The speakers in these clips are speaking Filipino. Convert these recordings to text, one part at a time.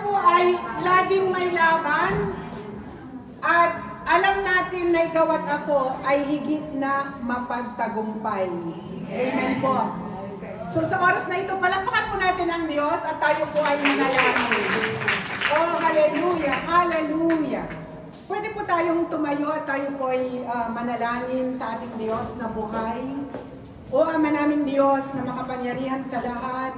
po ay laging may laban at alam natin na ikaw at ako ay higit na mapagtagumpay. Amen po. So sa oras na ito, palakpakan po natin ang Diyos at tayo po ay manalangin. Oh, hallelujah, hallelujah. Pwede po tayong tumayo at tayo po ay manalangin sa ating Diyos na buhay. O Ama naming Diyos na makapangyarihan sa lahat,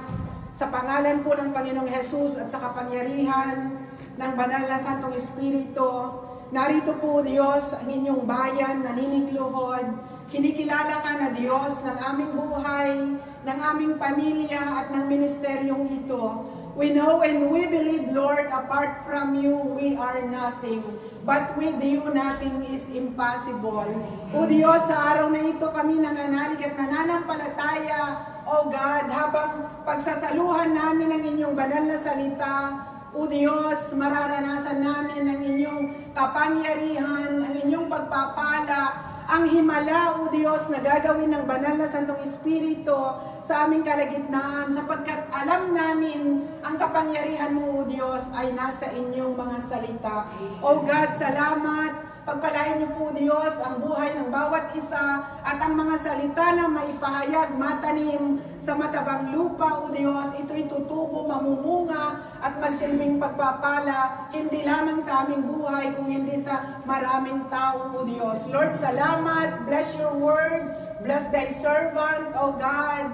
sa pangalan po ng Panginoong Hesus at sa kapangyarihan ng Banal na Santong Espiritu, narito po Diyos ang inyong bayan, naninigluhod, kinikilala ka na Diyos ng aming buhay, ng aming pamilya at ng ministeryong ito. We know and we believe, Lord, apart from you, we are nothing. But with you, nothing is impossible. O Diyos, sa araw na ito kami nananalig at nananampalataya, O God, habang pagsasaluhan namin ang inyong banal na salita, O Diyos, mararanasan namin ang inyong kapangyarihan, ang inyong pagpapala, ang himala, O Diyos, na gagawin ng Banal na Santong Espiritu sa aming kalagitnaan, sapagkat alam namin ang kapangyarihan mo, O Diyos, ay nasa inyong mga salita. O God, salamat. Pagpalain niyo po, Diyos, ang buhay ng bawat isa at ang mga salita na maipahayag, matanim sa matabang lupa, O Diyos, ito'y tutubo, mamumunga at magsilbing pagpapala, hindi lamang sa aming buhay, kung hindi sa maraming tao, O Diyos. Lord, salamat. Bless your word. Bless thy servant, O God.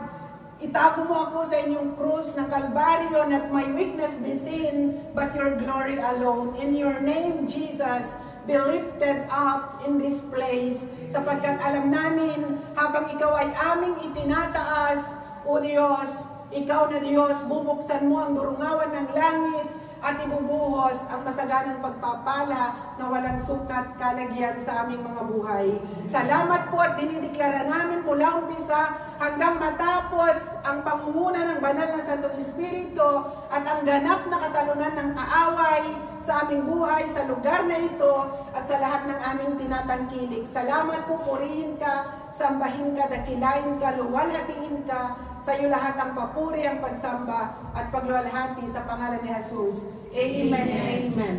Itago mo ako sa inyong krus ng Kalbaryo, not my weakness be seen, but your glory alone. In your name, Jesus, be lifted up in this place, sapagkat alam namin, habang ikaw ay aming itinataas, O Diyos, ikaw na Diyos, bubuksan mo ang durungawan ng langit at ibubuhos ang masaganang pagpapala na walang sukat kalagyan sa aming mga buhay. Salamat po at dinideklara namin mula umpisa hanggang matapos ang pangunguna ng Banal na Santong Espiritu at ang ganap na katalunan ng kaaway sa aming buhay, sa lugar na ito at sa lahat ng aming tinatangkilik. Salamat po, purihin ka, sambahin ka, dakilain ka, luwalhatiin ka. Sa iyo lahat ang papuri, ang pagsamba at pagluwalhati sa pangalan ni Jesus. Amen, amen.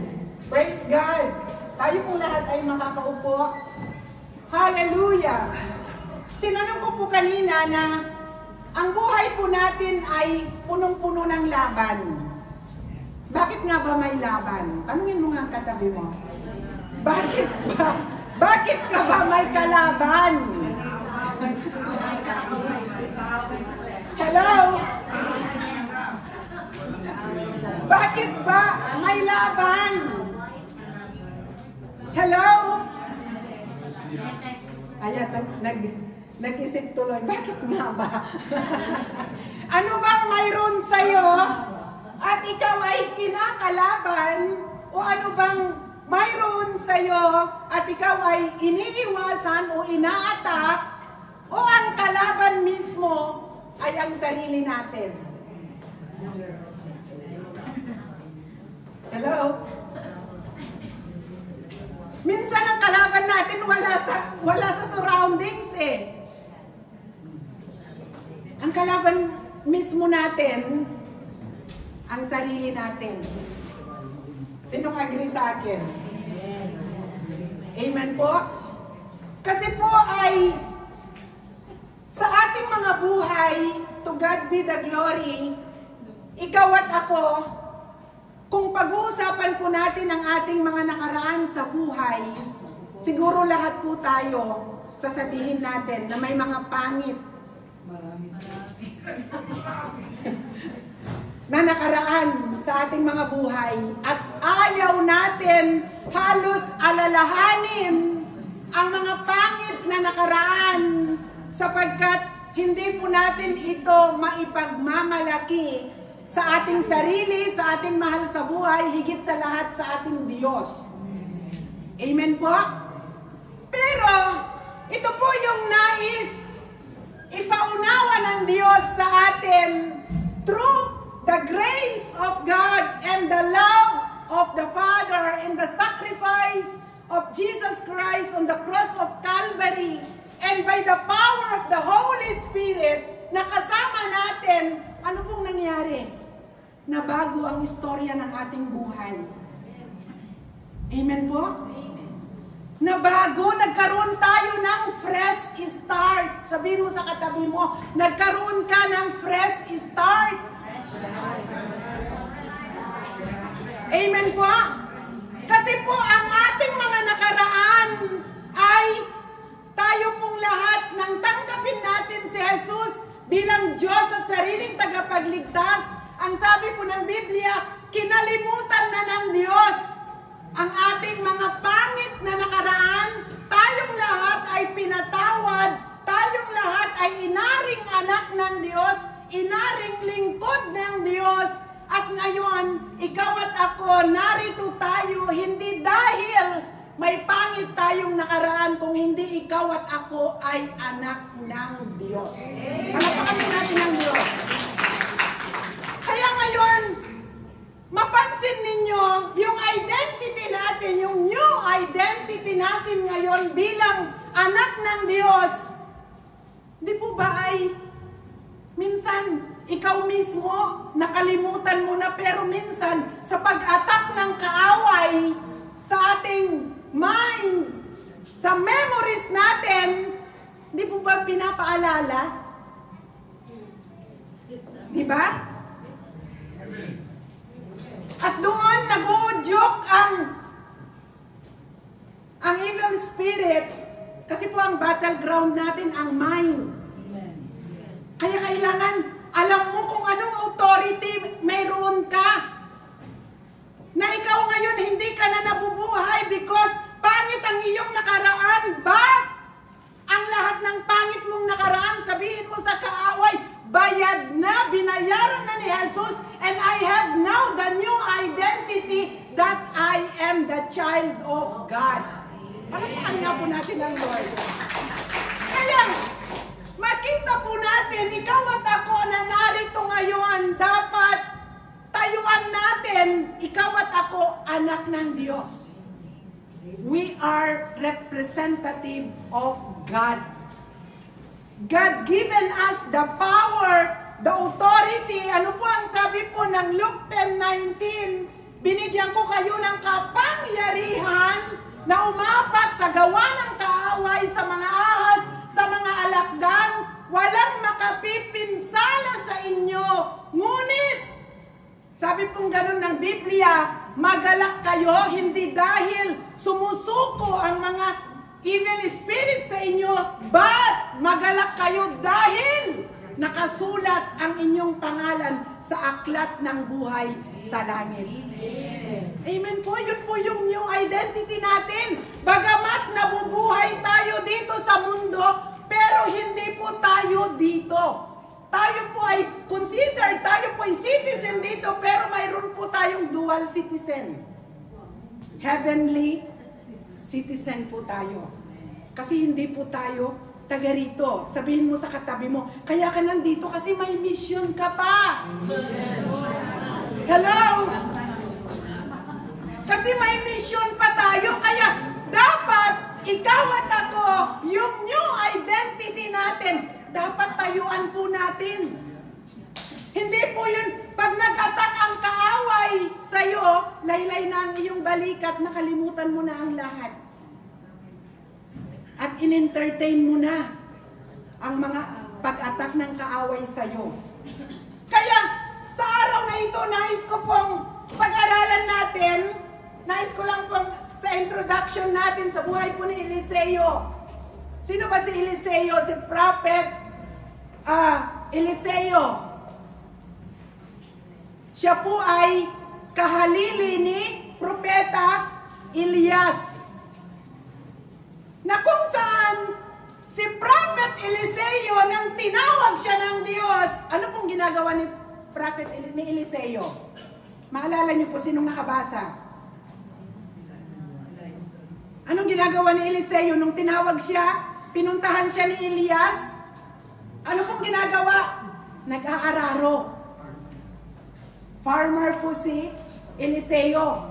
Praise God! Tayo po lahat ay makakaupo. Hallelujah! Tinanong ko po kanina na ang buhay po natin ay punong-puno ng laban. Bakit nga ba may laban? Tanungin mo nga ang katabi mo. Bakit ba? Bakit ka ba may kalaban? Hello? Bakit ba may laban? Hello? Ayan, nag-isip tuloy. Bakit nga ba? Ano bang mayroon sa'yo at ikaw ay kinakalaban? O ano bang mayroon sa'yo at ikaw ay iniiwasan o inaatak? O ang kalaban mismo ay ang sarili natin? Hello? Minsan ang kalaban natin wala sa surroundings eh. Ang kalaban mismo natin, ang sarili natin. Sinong agree sa akin? Amen po? Kasi po ay sa ating mga buhay, to God be the glory, ikaw at ako, kung pag-uusapan po natin ang ating mga nakaraan sa buhay, siguro lahat po tayo sasabihin natin na may mga pangit na nakaraan sa ating mga buhay at ayaw natin halos alalahanin ang mga pangit na nakaraan sapagkat hindi po natin ito maipagmamalaki sa ating sarili, sa ating mahal sa buhay, higit sa lahat sa ating Diyos. Amen po? Pero, ito po yung nais ipaunawa ng Diyos sa atin through the grace of God and the love of the Father and the sacrifice of Jesus Christ on the cross of Calvary, and by the power of the Holy Spirit na kasama natin, ano pong nangyari? nabago ang istorya ng ating buhay. Amen po? Nabago, nagkaroon tayo ng fresh start. Sabihin mo sa katabi mo, nagkaroon ka ng fresh start. Amen po? Kasi po ang ating mga nakaraan ay tayo pong lahat nang tanggapin natin si Jesus bilang Diyos at sariling tagapagligtas. Ang sabi po ng Biblia, kinalimutan na ng Diyos ang ating mga pangit na nakaraan. Tayong lahat ay pinatawad. Tayong lahat ay inaring anak ng Diyos, inaring lingkod ng Diyos. At ngayon, ikaw at ako, narito tayo, hindi dahil may pangit tayong nakaraan, kung hindi ikaw at ako ay anak ng Diyos. Palakpakan natin ang Diyos. Kaya ngayon, mapansin ninyo, yung identity natin, yung new identity natin ngayon bilang anak ng Diyos, di po ba ay minsan ikaw mismo nakalimutan mo na, pero minsan sa pag-attack ng kaaway sa ating mind, sa memories natin, di po ba pinapaalala? Di ba? At doon nag-uudyok ang evil spirit, kasi po ang battleground natin ang mind. Kaya kailangan alam mo kung anong authority mayroon ka. Na ikaw ngayon hindi ka na nabubuhay because pangit ang iyong nakaraan. But ang lahat ng pangit mong nakaraan, sabihin mo sa kaaway, bayad na, binayaran na ni Jesus, and I have now the new identity that I am the child of God. Palakpakan nga po natin ang Lord. Kaya, makita po natin, ikaw at ako na narito ngayon, dapat tayuan natin, ikaw at ako, anak ng Diyos. We are representative of God. God given us the power, the authority. Ano po ang sabi po ng Luke 10:19? Binigyan ko kayo ng kapangyarihan na umapak sa gawa ng kaaway, sa mga ahas, sa mga alakdan, walang makapipinsala sa inyo. Ngunit, sabi pong ganun ng Biblia, magalak kayo, hindi dahil sumusuko ang mga evil spirit sa inyo, but magalak kayo dahil nakasulat ang inyong pangalan sa aklat ng buhay sa langit. Amen po, yun po yung new identity natin. Bagamat nabubuhay tayo dito sa mundo, pero hindi po tayo dito. Tayo po ay considered, tayo po ay citizen dito, pero mayroon po tayong dual citizen. Heavenly citizen po tayo. Kasi hindi po tayo taga rito. Sabihin mo sa katabi mo, kaya ka nandito kasi may mission ka pa. Hello? Kasi may mission pa tayo, kaya dapat ikaw at ako, yung new identity natin, dapat tayuan po natin. Hindi po yun, pag nag-attack ang kaaway sa'yo, laylay na ang iyong balikat, nakalimutan mo na ang lahat. At in-entertain mo na ang mga pag-attack ng kaaway sa'yo. Kaya, sa araw na ito, nais ko pong pag-aralan natin, nais ko lang pong sa introduction natin sa buhay po ni Eliseo. Sino ba si Eliseo? Si Prophet Eliseo. Siya po ay kahalili ni Propeta Elias. Na kung saan si Prophet Eliseo, nang tinawag siya ng Diyos, ano pong ginagawa ni Prophet ni Eliseo? Maalala niyo po sinong nakabasa? Anong ginagawa ni Eliseo nung tinawag siya? Pinuntahan siya ni Elias? Ano pong ginagawa? Nag-aararo. Farmer po si Eliseo.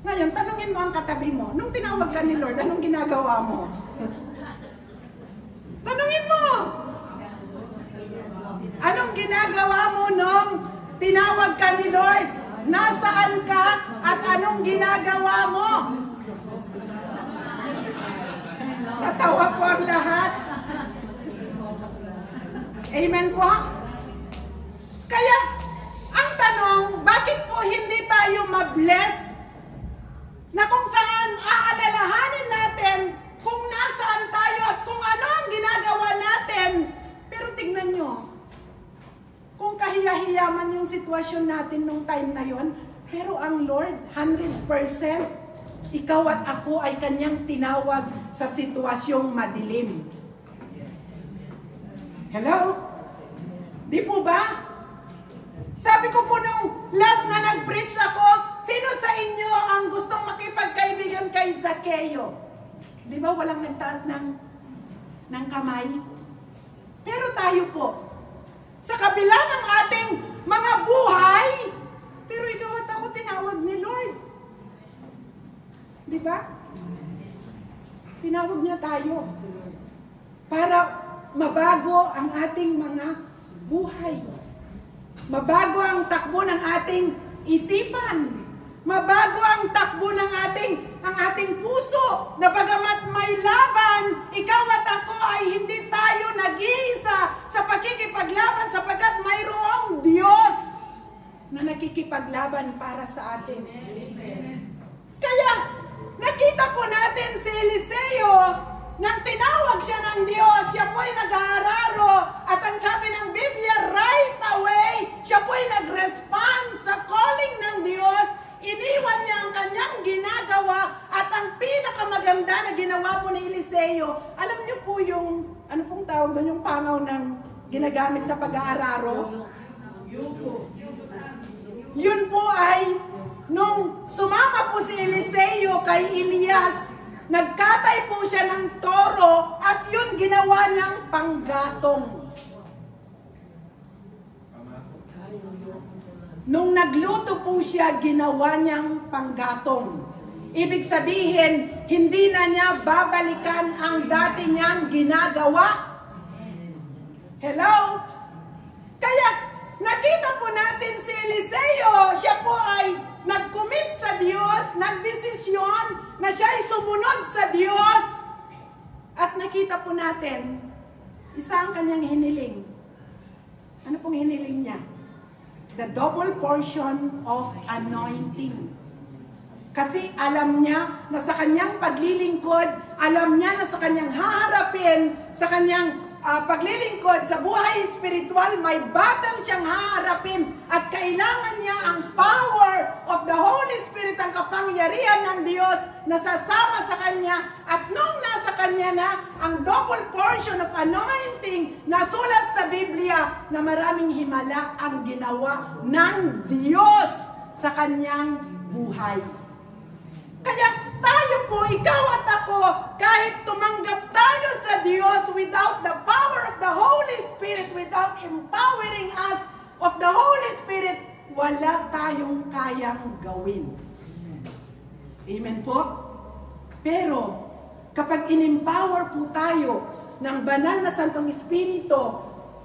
Ngayon, tanungin mo ang katabi mo, nung tinawag ka ni Lord, anong ginagawa mo? Tanungin mo! Anong ginagawa mo nung tinawag ka ni Lord? Nasaan ka at anong ginagawa mo? Natawa po ang lahat. Amen po? Kaya, ang tanong, bakit po hindi tayo mabless na kung saan aalalahanin natin kung nasaan tayo at kung ano ang ginagawa natin? Pero tignan nyo, kung kahiya-hiya man yung sitwasyon natin nung time na yon, pero ang Lord, 100%, ikaw at ako ay kanyang tinawag sa sitwasyong madilim. Hello? Di po ba? Sabi ko po nung last na nag-preach ako, sino sa inyo ang gustong makipagkaibigan kay Zaccheo? Di ba walang nagtaas ng kamay? Pero tayo po, sa kabila ng ating mga buhay, pero ikaw at ako tinawag ni Lord. Di ba? Tinawag niya tayo para mabago ang ating mga buhay. Mabago ang takbo ng ating isipan. Mabago ang takbo ng ating puso. Na bagamat may laban, ikaw at ako ay hindi tayo nag-iisa sa pakikipaglaban sapagkat mayroong Diyos na nakikipaglaban para sa atin. Kaya, nakita po natin si Eliseo nang tinawag siya ng Diyos, siya po'y nag-aararo at ang sabi ng Biblia, right away, siya po'y nag-respond sa calling ng Diyos, iniwan niya ang kanyang ginagawa at ang pinakamaganda na ginawa po ni Eliseo, alam niyo po yung, ano pong tawag doon, yung pangaw ng ginagamit sa pag-aararo? Yun po ay, nung sumama po si Eliseo kay Elias, nagkatay po siya ng toro at yun ginawa niyang panggatong. Nung nagluto po siya, ginawa niyang panggatong. Ibig sabihin, hindi na niya babalikan ang dati niyang ginagawa. Hello? Kaya nakita po natin si Eliseo, siya po ay nag-commit sa Diyos, nagdesisyon na siya ay sumunod sa Diyos. At nakita po natin, isa ang kanyang hiniling. Ano pong hiniling niya? The double portion of anointing. Kasi alam niya na sa kanyang paglilingkod, alam niya na sa kanyang haharapin, sa kanyang paglilingkod sa buhay spiritual, may battle siyang haharapin at kailangan niya ang power of the Holy Spirit, ang kapangyarihan ng Diyos na sasama sa kanya. At nung nasa kanya na ang double portion of anointing na sulat sa Biblia, na maraming himala ang ginawa ng Diyos sa kanyang buhay. Kaya tayo po, ikaw at ako, kahit tumanggap tayo sa Diyos without the power of the Holy Spirit, without empowering us of the Holy Spirit, wala tayong kayang gawin. Amen po? Pero, kapag in-empower po tayo ng banal na Santong Espiritu,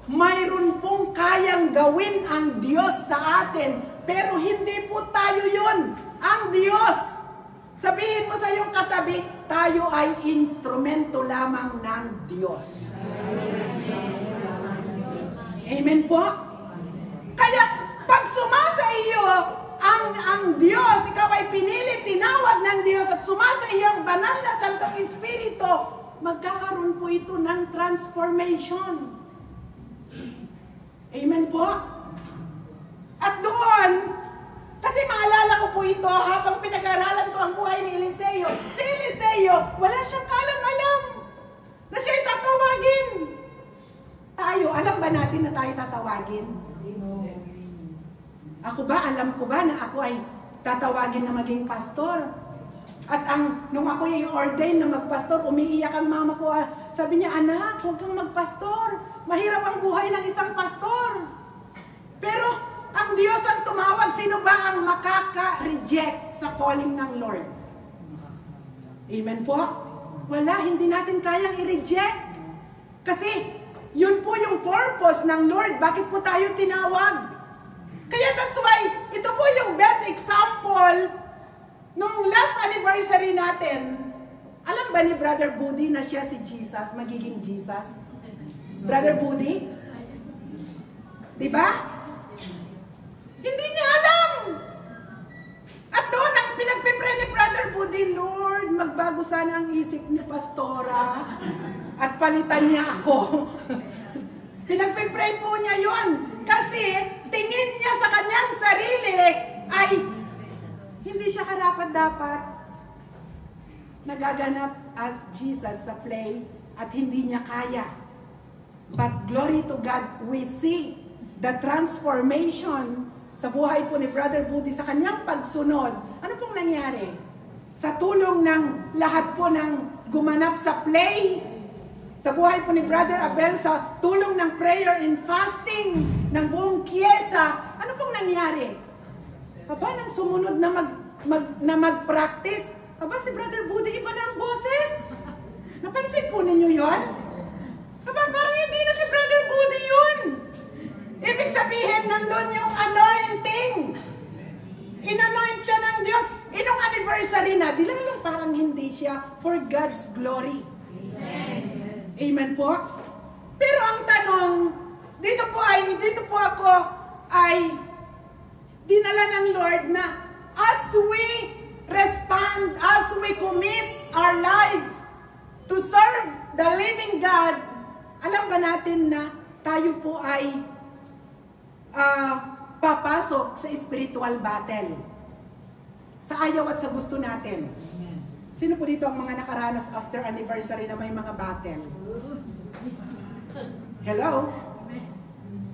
mayroon pong kayang gawin ang Diyos sa atin, pero hindi po tayo yun, ang Diyos. Sabihin mo sa iyong katabi, tayo ay instrumento lamang ng Diyos. Amen po? Kaya, pag sumasa iyo ang Diyos, ikaw ay pinili, tinawag ng Diyos at sumasa iyo ang banal na Santong Espiritu, magkakaroon po ito ng transformation. Amen po? At doon, kasi maalala ko po ito habang pinag-aralan ko ang buhay ni Eliseo. Si Eliseo, wala siyang kalam-alam na siya'y tatawagin. Tayo, alam ba natin na tayo tatawagin? Ako ba, alam ko ba na ako ay tatawagin na maging pastor? At nung ako yung ordain na magpastor, umiiyak ang mama ko. Sabi niya, anak, huwag kang magpastor. Mahirap ang buhay ng isang pastor. Pero, ang Diyos ang tumawag, sino ba ang makaka-reject sa calling ng Lord? Amen po? Wala, hindi natin kayang i-reject. Kasi, yun po yung purpose ng Lord. Bakit po tayo tinawag? Kaya that's why, ito po yung best example nung last anniversary natin. Alam ba ni Brother Budi na siya si Jesus, magiging Jesus? Brother Budi? Diba? Hindi niya alam. At doon ang pinagpipray ni Brother Budi, Lord, magbago sana ang isip ni Pastora at palitan niya ako. Pinagpipray po niya yon kasi tingin niya sa kanyang sarili ay hindi siya karapat-dapat nagaganap as Jesus sa play at hindi niya kaya. But glory to God, we see the transformation sa buhay po ni Brother Budi sa kanyang pagsunod. Ano pong nangyari? Sa tulong ng lahat po ng gumanap sa play, sa buhay po ni Brother Abel, sa tulong ng prayer and fasting ng buong Kiesa, ano pong nangyari? Aba, nang sumunod na mag-practice, aba, si Brother Budi, iba na ang boses. Napansin po ninyo yon? Aba, parang hindi na si Brother Budi yun. Ibig sabihin, nandun yung anointing. In-anoint siya ng Diyos. Inong anniversary na, di lang parang hindi siya for God's glory. Amen po? Pero ang tanong, dito po ako ay dinala ng Lord na as we respond, as we commit our lives to serve the living God, alam ba natin na tayo po ay papasok sa spiritual battle. Sa ayaw at sa gusto natin. Sino po dito ang mga nakaranas after anniversary na may mga battle? Hello?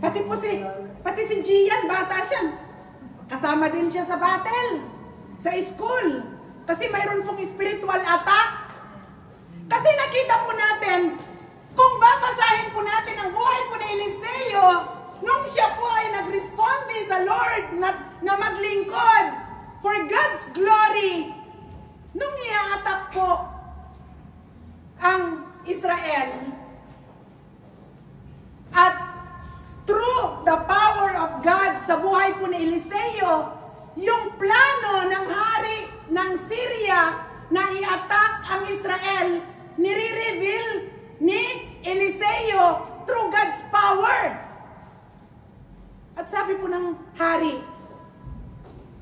Pati si Gian, bata siya. Kasama din siya sa battle. Sa school. Kasi mayroon pong spiritual attack. Kasi nakita po natin, kung babasahin po natin ang buhay po ni Eliseo, nung siya po ay nag-responde sa Lord na maglingkod for God's glory, nung i-attack po ang Israel, at through the power of God sa buhay po ni Eliseo, yung plano ng hari ng Syria na i-attack ang Israel, nire-reveal ni Eliseo through God's power. At sabi po ng hari,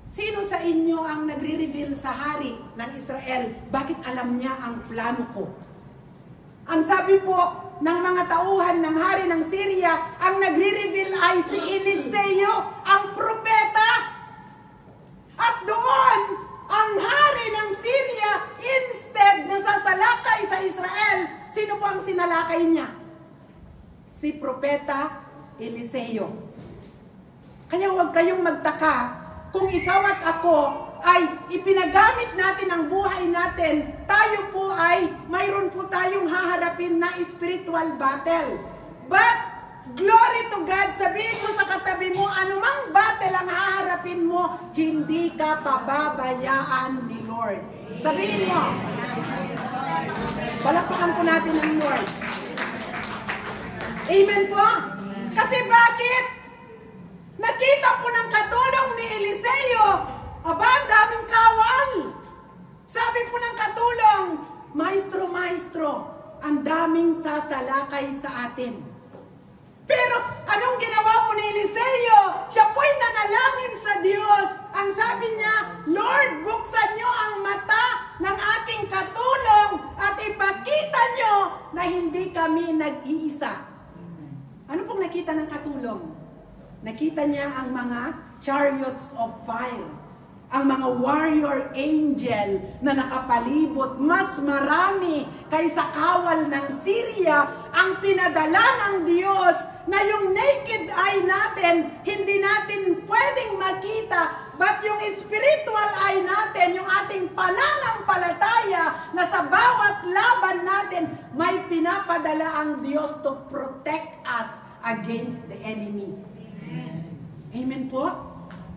sino sa inyo ang nagre-reveal sa hari ng Israel? Bakit alam niya ang plano ko? Ang sabi po ng mga tauhan ng hari ng Syria, ang nagre-reveal ay si Eliseo, ang propeta. At doon, ang hari ng Syria, instead na sasalakay sa Israel, sino po ang sinalakay niya? Si propeta Eliseo. Kaya huwag kayong magtaka kung ikaw at ako ay ipinagamit natin ang buhay natin, tayo po ay mayroon po tayong haharapin na spiritual battle. But, glory to God, sabihin mo sa katabi mo, anumang battle ang haharapin mo, hindi ka pababayaan ni Lord. Sabihin mo. Palakpakan po natin ang Lord. Amen po? Kasi bakit? Nakita po ng katulong ni Eliseo, aba, ang daming kawal. Sabi po ng katulong, Maestro, ang daming sasalakay sa atin. Pero anong ginawa po ni Eliseo? Siya po'y nanalangin sa Diyos. Ang sabi niya, Lord, buksan niyo ang mata ng aking katulong at ipakita niyo na hindi kami nag-iisa. Ano pong nakita ng katulong? Nakita niya ang mga chariots of fire, ang mga warrior angel na nakapalibot, mas marami kaysa kawal ng Syria, ang pinadala ng Diyos na yung naked eye natin, hindi natin pwedeng makita, but yung spiritual eye natin, yung ating pananampalataya na sa bawat laban natin, may pinapadala ang Diyos to protect us against the enemy. Amen po?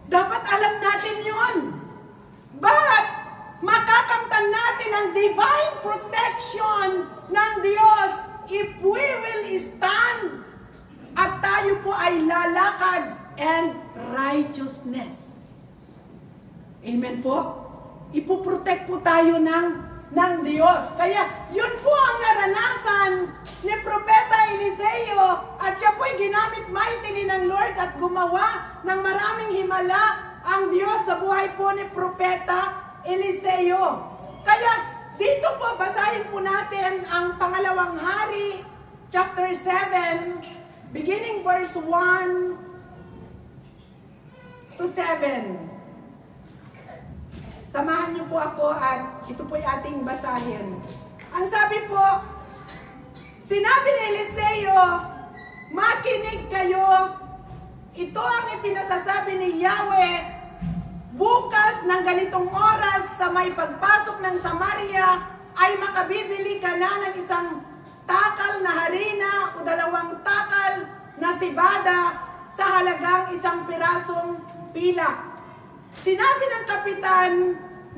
Dapat alam natin yun. But, makakamtan natin ang divine protection ng Diyos if we will stand at tayo po ay lalakad and righteousness. Amen po? Ipoprotect po tayo ng Diyos. Kaya yun po ang naranasan ni Propeta Eliseo at siya po'y ginamit mightily ng Lord at gumawa ng maraming himala ang Diyos sa buhay po ni Propeta Eliseo. Kaya dito po basahin po natin ang pangalawang hari, chapter 7, beginning verse 1 to 7. Samahan niyo po ako at ito po'y ating basahin. Ang sabi po, sinabi ni Eliseo, makinig kayo, ito ang ipinasasabi ni Yahweh, bukas ng ganitong oras sa may pagpasok ng Samaria ay makabibili ka na ng isang takal na harina o 2 takal na sibada sa halagang 1 pirasong pilak. Sinabi ng kapitan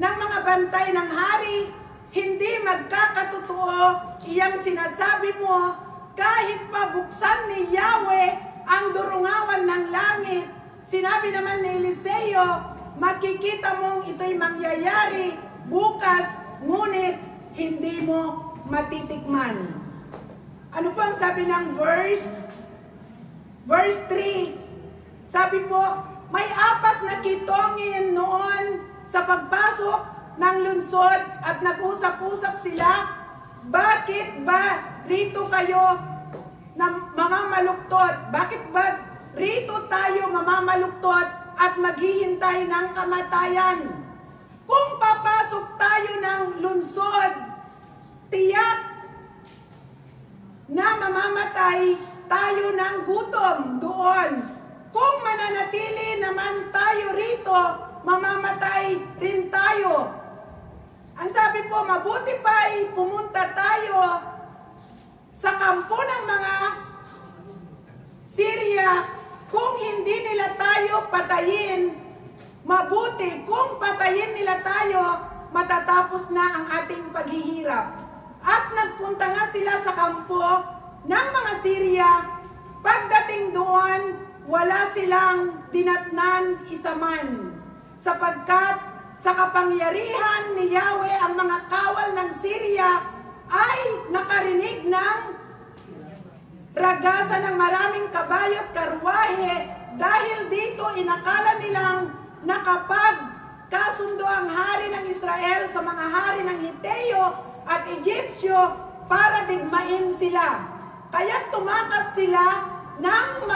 ng mga bantay ng hari, hindi magkakatotoo iyang sinasabi mo kahit pa buksan ni Yahweh ang durungawan ng langit. Sinabi naman ni Eliseo, makikita mong ito'y mangyayari bukas, ngunit hindi mo matitikman. Ano po ang sabi ng verse 3? Sabi po, may 4 na kitongin noon sa pagpasok ng lunsod at nag-usap-usap sila, bakit ba rito kayo na mamamaluktot? Bakit ba rito tayo mamamaluktot at maghihintay ng kamatayan? Kung papasok tayo ng lunsod, tiyak na mamamatay tayo ng gutom doon. Kung mananatili naman tayo rito, mamamatay rin tayo. Ang sabi po, mabuti pa'y pumunta tayo sa kampo ng mga Syria. Kung hindi nila tayo patayin, mabuti. Kung patayin nila tayo, matatapos na ang ating paghihirap. At nagpunta nga sila sa kampo ng mga Syria. Pagdating doon, wala silang dinatnan isa man, sapagkat sa kapangyarihan ni Yahweh ang mga kawal ng Syria ay nakarinig ng ragasan ng maraming kabayo at karwahe. Dahil dito inakala nilang nakapagkasundo ang hari ng Israel sa mga hari ng Hiteo at Egyptyo para digmain sila. Kaya tumakas sila nang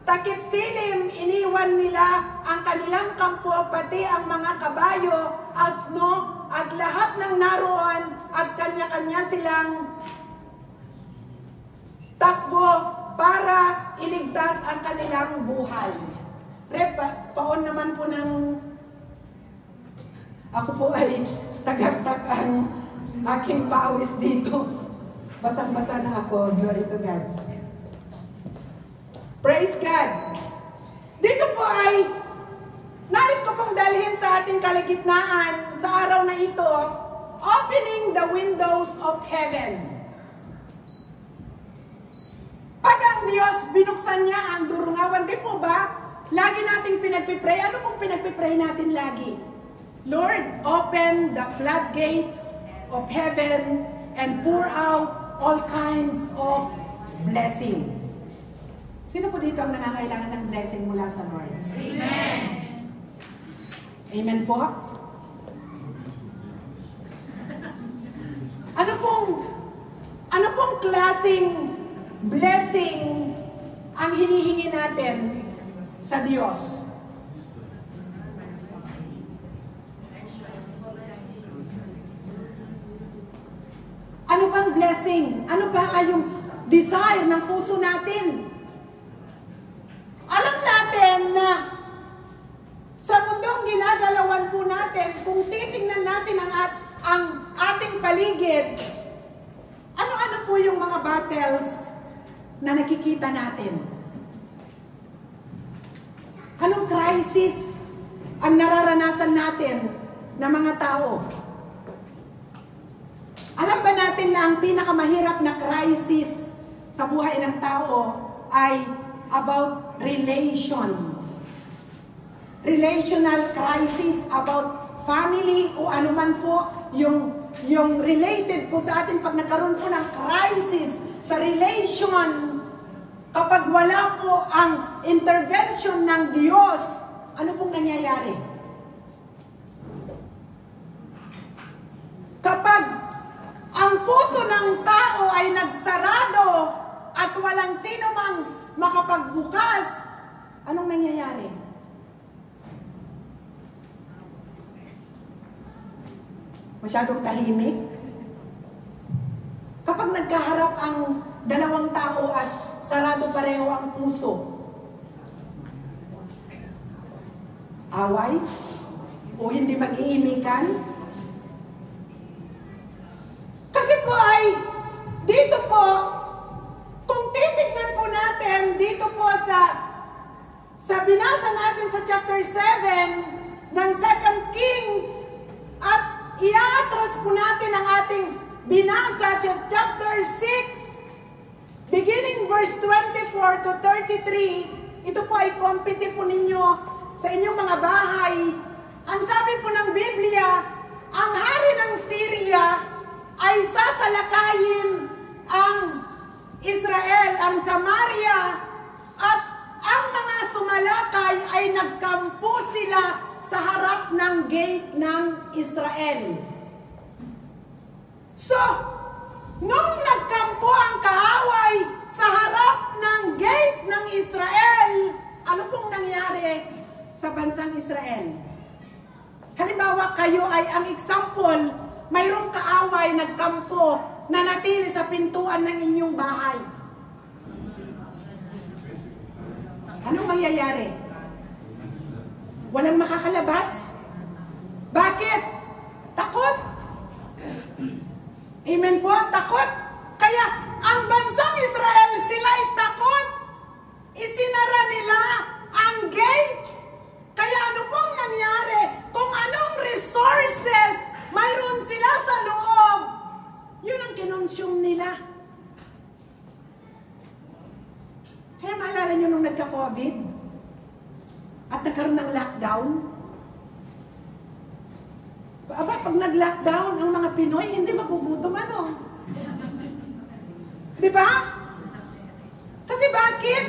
takip silim, iniwan nila ang kanilang kampo, pati ang mga kabayo, asno, at lahat ng naroon, at kanya-kanya silang takbo para iligtas ang kanilang buhay. Paon naman po ng ako po ay tagagtag ang aking pawis dito. Basang-basa na ako. Glory to God. Praise God! Dito po ay nais ko pong dalhin sa ating kalagitnaan sa araw na ito, opening the windows of heaven. Pag ang Diyos binuksan niya ang durungawan, di po ba? Lagi nating pinagpipray. Ano pong pinagpipray natin lagi? Lord, open the floodgates of heaven and pour out all kinds of blessings. Sino po dito ang nangangailangan ng blessing mula sa Lord? Amen! Amen po? Ano pong klaseng blessing ang hinihingi natin sa Diyos? Ano bang blessing? Ano ba yung desire ng puso natin? Alam natin na sa mundong ginagalawan po natin, kung titingnan natin ang ating paligid, ano-ano po yung mga battles na nakikita natin? Anong crisis ang nararanasan natin na mga tao? Alam ba natin na ang pinakamahirap na crisis sa buhay ng tao ay about relation. Relational crisis about family o anuman po yung related po sa atin pag nagkaroon po ng crisis sa relation, kapag wala po ang intervention ng Diyos, ano pong nangyayari? Kapag ang puso ng tao ay nagsarado at walang sino mang makapagbukas, anong nangyayari? Masyadong tahimik. Kapag nagkaharap ang dalawang tao at sarado pareho ang puso, away o hindi mag-iimikan. Kasi po ay dito po, kung titignan po natin dito po sa binasa natin sa chapter 7 ng 2 Kings at i-atras po natin ang ating binasa sa chapter 6 beginning verse 24 to 33. Ito po ay compete po ninyo sa inyong mga bahay. Ang sabi po ng Biblia, ang hari ng Syria ay sasalakayin ang Israel, ang Samaria, at ang mga sumalakay ay nagkampo sila sa harap ng gate ng Israel. So, nung nagkampo ang kaaway sa harap ng gate ng Israel, ano pong nangyari sa bansang Israel? Halimbawa, kayo ay ang example, mayroong kaaway nagkampo na natili sa pintuan ng inyong bahay. Anong mangyayari? Walang makakalabas? Bakit? Takot? Amen po, takot. Kaya ang bansang Israel, sila'y takot. Isinara nila ang gate. Kaya ano pong nangyari? Kung anong resources mayroon sila sa loob, yun ang kinonsume nila. Kaya maalala nyo nung nagka-COVID at nagkaroon ng lockdown? Aba, pag nag-lockdown, ang mga Pinoy, hindi magugutom ano? Di ba? Kasi bakit?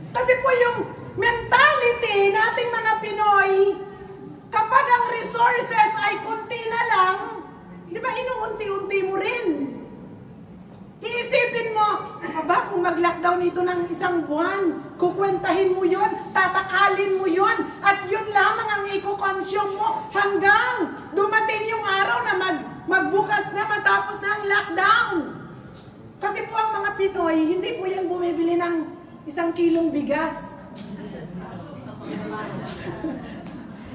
Kasi po yung mentality nating mga Pinoy, kapag ang resources ay kunti na lang, di ba inuunti-unti mo rin? Iisipin mo, aba kung mag-lockdown ito ng isang buwan, kukwentahin mo yun, tatakalin mo yun, at yun lamang ang i-consume mo hanggang dumating yung araw na magbukas na, matapos na ang lockdown. Kasi po ang mga Pinoy, hindi po yan bumibili ng 1 kilong bigas.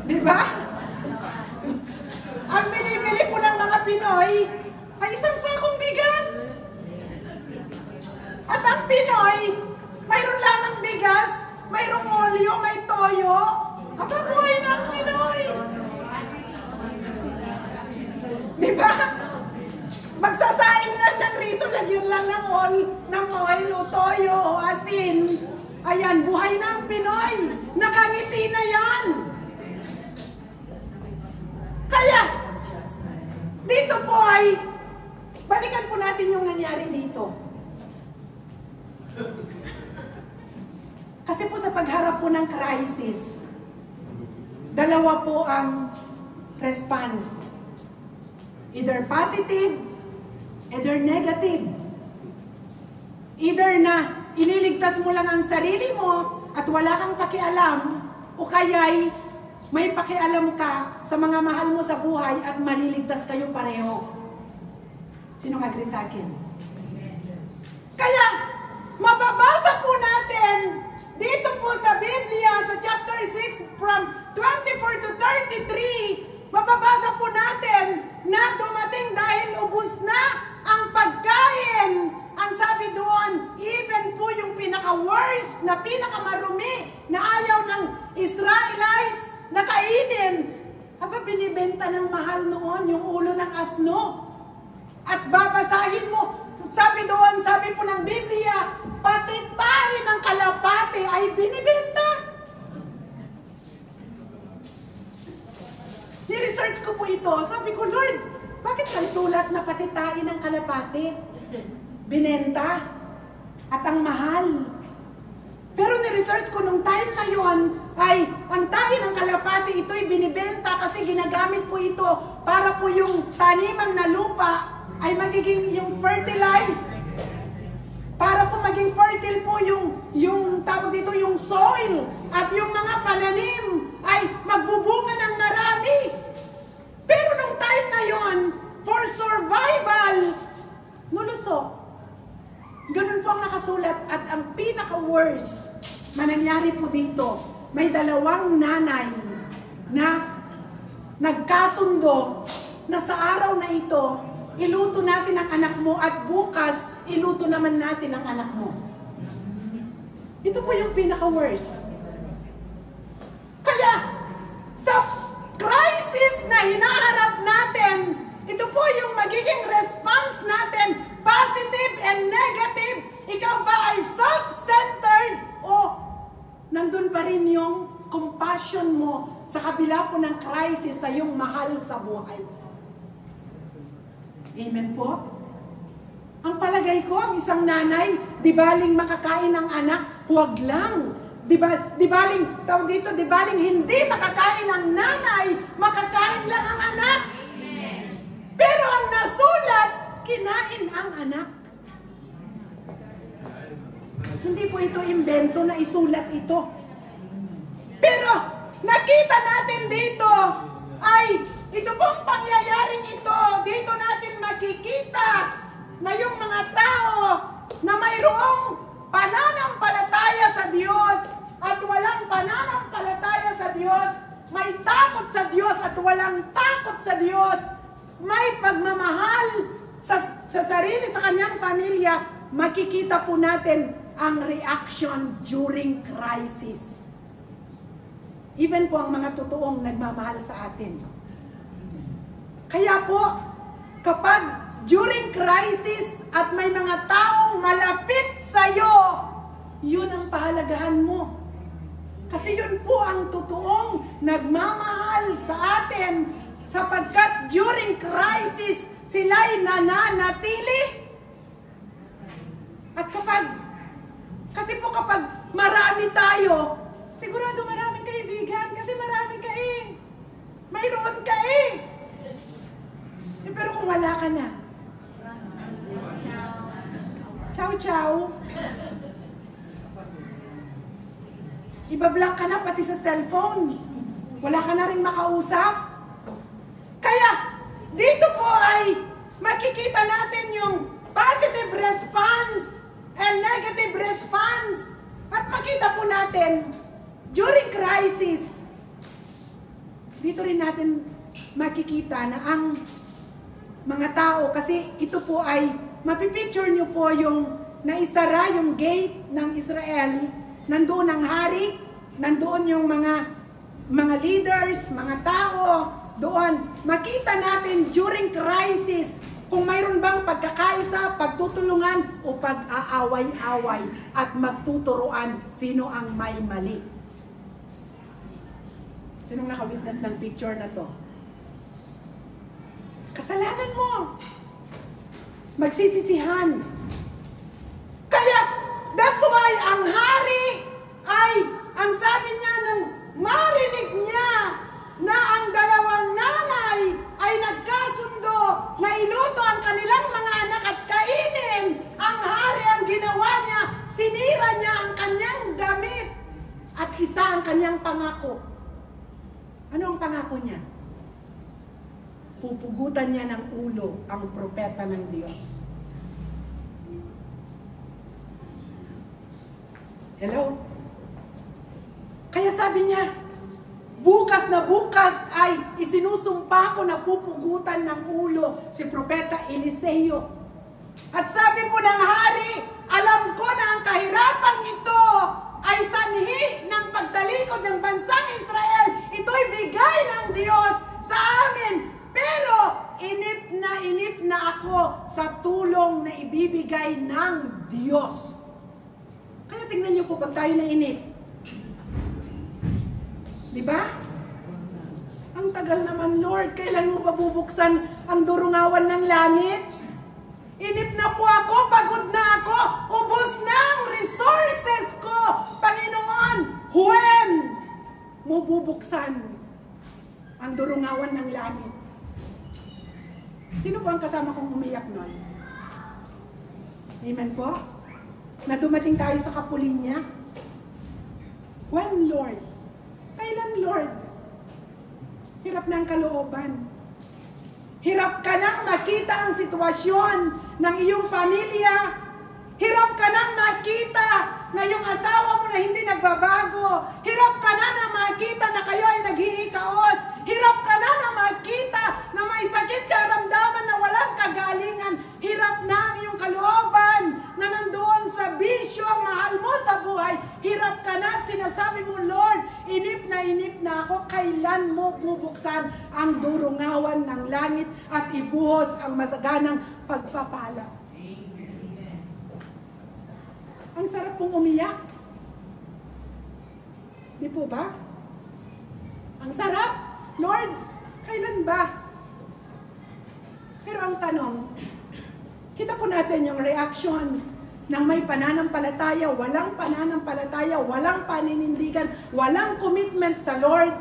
Di ba? Ang binibili po ng mga Pinoy ay 1 sakong bigas. At ang Pinoy, mayroon lamang bigas, mayroong olyo, may toyo. Aba, buhay ng Pinoy. Di ba? Magsasaing lang ng riso, lagyan lang ng oil o toyo o asin. Ayan, buhay ng Pinoy. Nakangiti na yan. Kaya, dito po ay, balikan po natin yung nangyari dito. Kasi po sa pagharap po ng crisis, dalawa po ang response. Either positive, either negative. Either na ililigtas mo lang ang sarili mo at wala kang pakialam, o kaya'y may pakialam ka sa mga mahal mo sa buhay at maliligtas kayo pareho. Sino agree sa akin? Kaya, mababasa po natin dito po sa Biblia, sa chapter 6, from 24 to 33, mababasa po natin na dumating dahil ubos na ang pagkain. Ang sabi doon, even po yung pinaka-worst, na pinaka-marumi, na ayaw ng Israelites na kainin, aba binibenta ng mahal noon yung ulo ng asno. At babasahin mo, sabi doon, sabi po ng Biblia, pati tahi ng kalapati ay binibenta. Ni-research ko po ito. Sabi ko, Lord, bakit may sulat na pati tahi ng kalapati binenta? At ang mahal. Pero ni-research ko nung time na yun, ay ang tahi ng kalapati ito'y binibenta kasi ginagamit po ito para po yung taniman na lupa ay magiging yung fertilized. Para po maging fertile po yung tawag dito, yung soil at yung mga pananim ay magbubunga ng marami. Pero nung time na yon, for survival, nulusok. Ganun po ang nakasulat at ang pinaka-worst na nangyari po dito, may dalawang nanay na nagkasundo na sa araw na ito, iluto natin ang anak mo at bukas, iluto naman natin ang anak mo. Ito po yung pinaka-worst. Kaya, sa crisis na hinaharap natin, ito po yung magiging response natin, positive and negative. Ikaw ba ay self-centered o nandun pa rin yung compassion mo sa kabila po ng crisis sa iyong mahal sa buhay? Amen po? Ang palagay ko, ang isang nanay, di baling makakain ng anak, huwag lang. Di baling, tawag dito, di baling hindi makakain ng nanay, makakain lang ang anak. Pero ang nasulat, kinain ang anak. Hindi po ito imbento na isulat ito. Pero nakita natin dito ay ito pong pangyayaring ito, dito natin makikita na yung mga tao na mayroong pananampalataya sa Diyos at walang pananampalataya sa Diyos, may takot sa Diyos at walang takot sa Diyos, may pagmamahal sa sarili, sa kanyang pamilya, makikita po natin ang reaction during crisis. Even po ang mga totoong nagmamahal sa atin. Kaya po, kapag during crisis at may mga taong malapit sa iyo, yun ang pahalagahan mo. Kasi yun po ang totoong nagmamahal sa atin, sapagkat during crisis, sila'y nananatili. At kasi po kapag marami tayo, sigurado maraming kaibigan, kasi marami ka eh. Mayroon ka eh. Pero kung wala ka na, ciao ciao, ibablock ka na pati sa cellphone. Wala ka na rin makausap. Kaya, dito po ay makikita natin yung positive response and negative response. At makita po natin, during crisis, dito rin natin makikita na ang mga tao, kasi ito po ay, mapipicture nyo po yung naisara yung gate ng Israel, nandoon ang hari, nandoon yung mga leaders, mga tao, doon. Makita natin during crisis, kung mayroon bang pagkakaisa, pagtutulungan o pag-aaway-away at magtuturuan sino ang may mali. Sinong nakawitness ng picture na to? Kasalanan mo. Magsisisihan. Kaya, that's why ang hari ay, ang sabi niya nung marinig niya na ang dalawang nanay ay nagkasundo na iluto ang kanilang mga anak at kainin, ang hari ang ginawa niya, sinira niya ang kanyang damit at isa ang kanyang pangako. Ano ang pangako niya? Pupugutan niya ng ulo ang propeta ng Diyos. Hello? Kaya sabi niya, bukas na bukas ay isinusumpa ko na pupugutan ng ulo si propeta Eliseo. At sabi po ng hari, alam ko na ang kahirapan ito ay sanhi ng pagtalikod ng bansang Israel. Ito'y bigay ng Diyos sa amin. Pero inip na ako sa tulong na ibibigay ng Diyos. tingnan niyo po pag tayo nainip. Di ba? Ang tagal naman, Lord. Kailan mo ba bubuksan ang durungawan ng langit? Inip na po ako, pagod na ako, ubos na ang resources ko. Panginoon, when mo bubuksan ang durungawan ng langit? Sino po ang kasama kong umiyak nun? Amen po? Na dumating tayo sa kapulinya? When, Lord? Kailan, Lord? Hirap na ang kalooban. Hirap ka nang makita ang sitwasyon ng iyong pamilya. Hirap ka nang makita na yung asawa mo na hindi nagbabago. Hirap ka na makita na kayo ay nag-iikaos. Hirap ka na makita na may sakit karamdaman na walang kagalingan. Hirap na ang iyong kalooban na nandoon sa bisyo ang mahal mo sa buhay. Hirap ka na at sinasabi mo, Lord, inip na ako. Kailan mo bubuksan ang durungawan ng langit at ibuhos ang masaganang pagpapala? Ang sarap pong umiyak. Di po ba? Ang sarap. Lord, kailan ba? Pero ang tanong, kita po natin yung reactions ng may pananampalataya, walang pananampalataya, walang paninindigan, walang commitment sa Lord.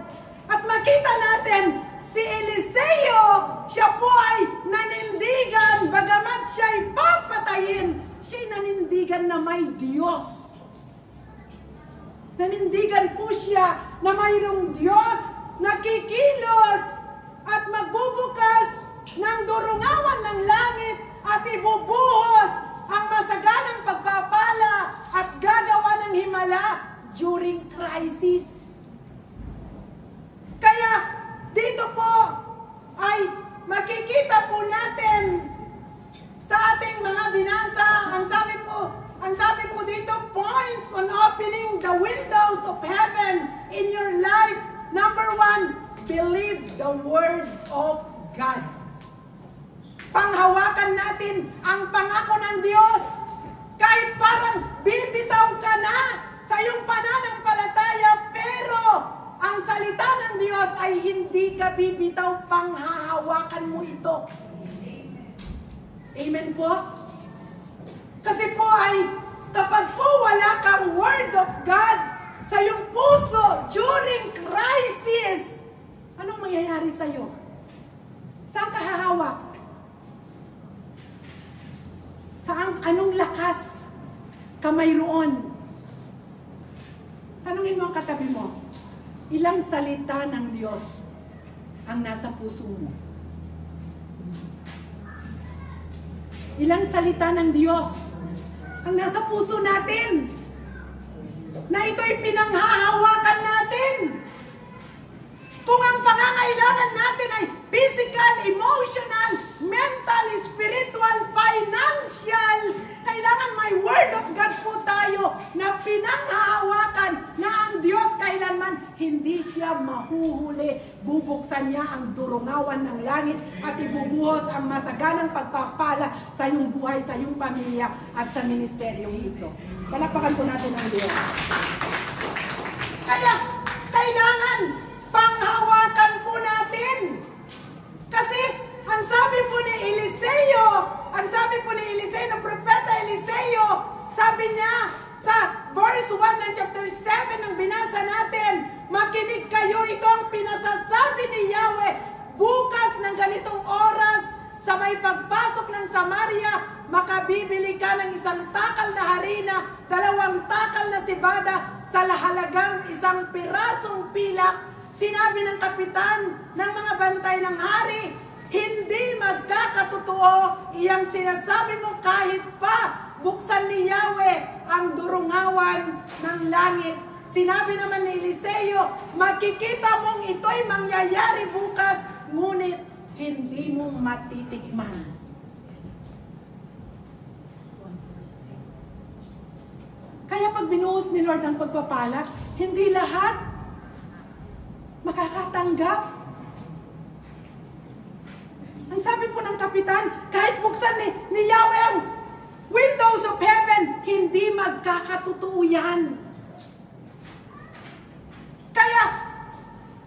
At makita natin, si Eliseo, siya po ay nanindigan, bagamat siya'y papatayin, siya'y nanindigan na may Diyos. Nanindigan po siya na mayroong Diyos na kikilos at magbubukas ng durungawan ng langit at ibubuhos ang masaganang pagpapala at gagawa ng himala during crisis. Kaya dito po ay makikita po natin sa ating mga binasa, ang sabi po dito, points on opening the windows of heaven in your life. Number 1, believe the word of God. Panghawakan natin ang pangako ng Diyos. Kahit parang bibitaw ka na sa iyong pananampalataya, pero ang salita ng Diyos ay hindi ka bibitaw, panghahawakan mo ito. Amen po? Kasi po ay kapag po wala kang word of God sa iyong puso during crisis, anong mangyayari sa iyo? Saan ka hahawak? Anong lakas ka mayroon? Tanungin mo ang katabi mo, ilang salita ng Diyos ang nasa puso mo? Ilang salita ng Diyos ang nasa puso natin na ito'y pinanghahawakan natin? Kung ang pangangailangan natin ay physical, emotional, mental, spiritual, financial, kailangan may word of God po tayo na pinanghahawakan na ang Diyos kailanman hindi siya mahuhuli. Bubuksan niya ang durungawan ng langit at ibubuhos ang masaganang pagpapala sa iyong buhay, sa iyong pamilya at sa ministeryong ito. Palakpakan po natin ang Diyos. Kaya, kailangan panghawakan po natin. Kasi, ang sabi po ni Eliseo, ng propeta Eliseo, sabi niya sa verse 1 ng chapter 7 ng binasa natin, makinig kayo, ito ang pinasasabi ni Yahweh, bukas ng ganitong oras, sa may pagpasok ng Samaria, makabibili ka ng 1 takal na harina, 2 takal na sibada, sa halagang 1 pirasong pilak. Sinabi ng kapitan ng mga bantay ng hari, hindi magkakatotoo iyang sinasabi mo kahit pa buksan ni Yahweh ang durungawan ng langit. Sinabi naman ni Eliseo, makikita mong ito'y mangyayari bukas, ngunit hindi mo matitikman. Kaya pag binuhos ni Lord ang pagpapala, hindi lahat makakatanggap. Ang sabi po ng kapitan, kahit buksan ni Yahweh ang Windows of heaven, hindi magkakatotoo yan. Kaya,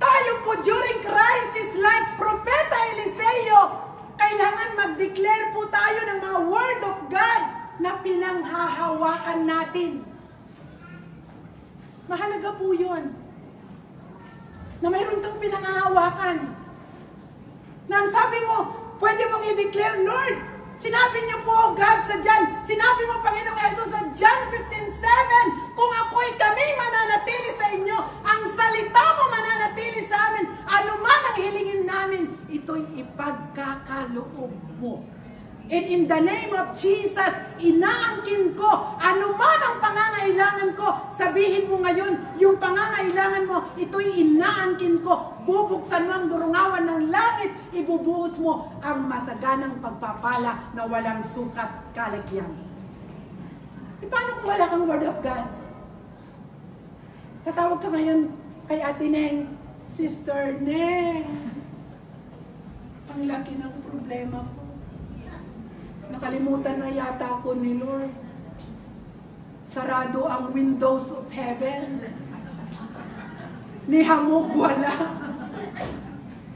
tayo po during crisis like Propeta Eliseo, kailangan mag-declare po tayo ng mga word of God na pinanghahawakan natin. Mahalaga po yun. Na mayroon kang pinanghahawakan. Na ang sabi mo, pwede mong i-declare, Lord, sinabi niyo po, God, sa John, sinabi mo, Panginoong Yesus, sa John 15:7, kung ako'y kami mananatili sa inyo, ang salita mo mananatili sa amin, anuman ang hilingin namin, ito'y ipagkakaloob mo. And in the name of Jesus, inaangkin ko, anuman ang pangangailangan ko, sabihin mo ngayon, yung pangangailangan mo, ito'y inaangkin ko, bubuksan mo ang durungawan ng langit, ibubuhos mo ang masaganang pagpapala na walang sukat kalagyan. E paano kung wala kang word of God? Katawag ka ngayon kay Ate Neng, Sister Neng, ang laki ng problema ko. Nakalimutan na yata ako ni Lord. Sarado ang windows of heaven. Ni hamog wala.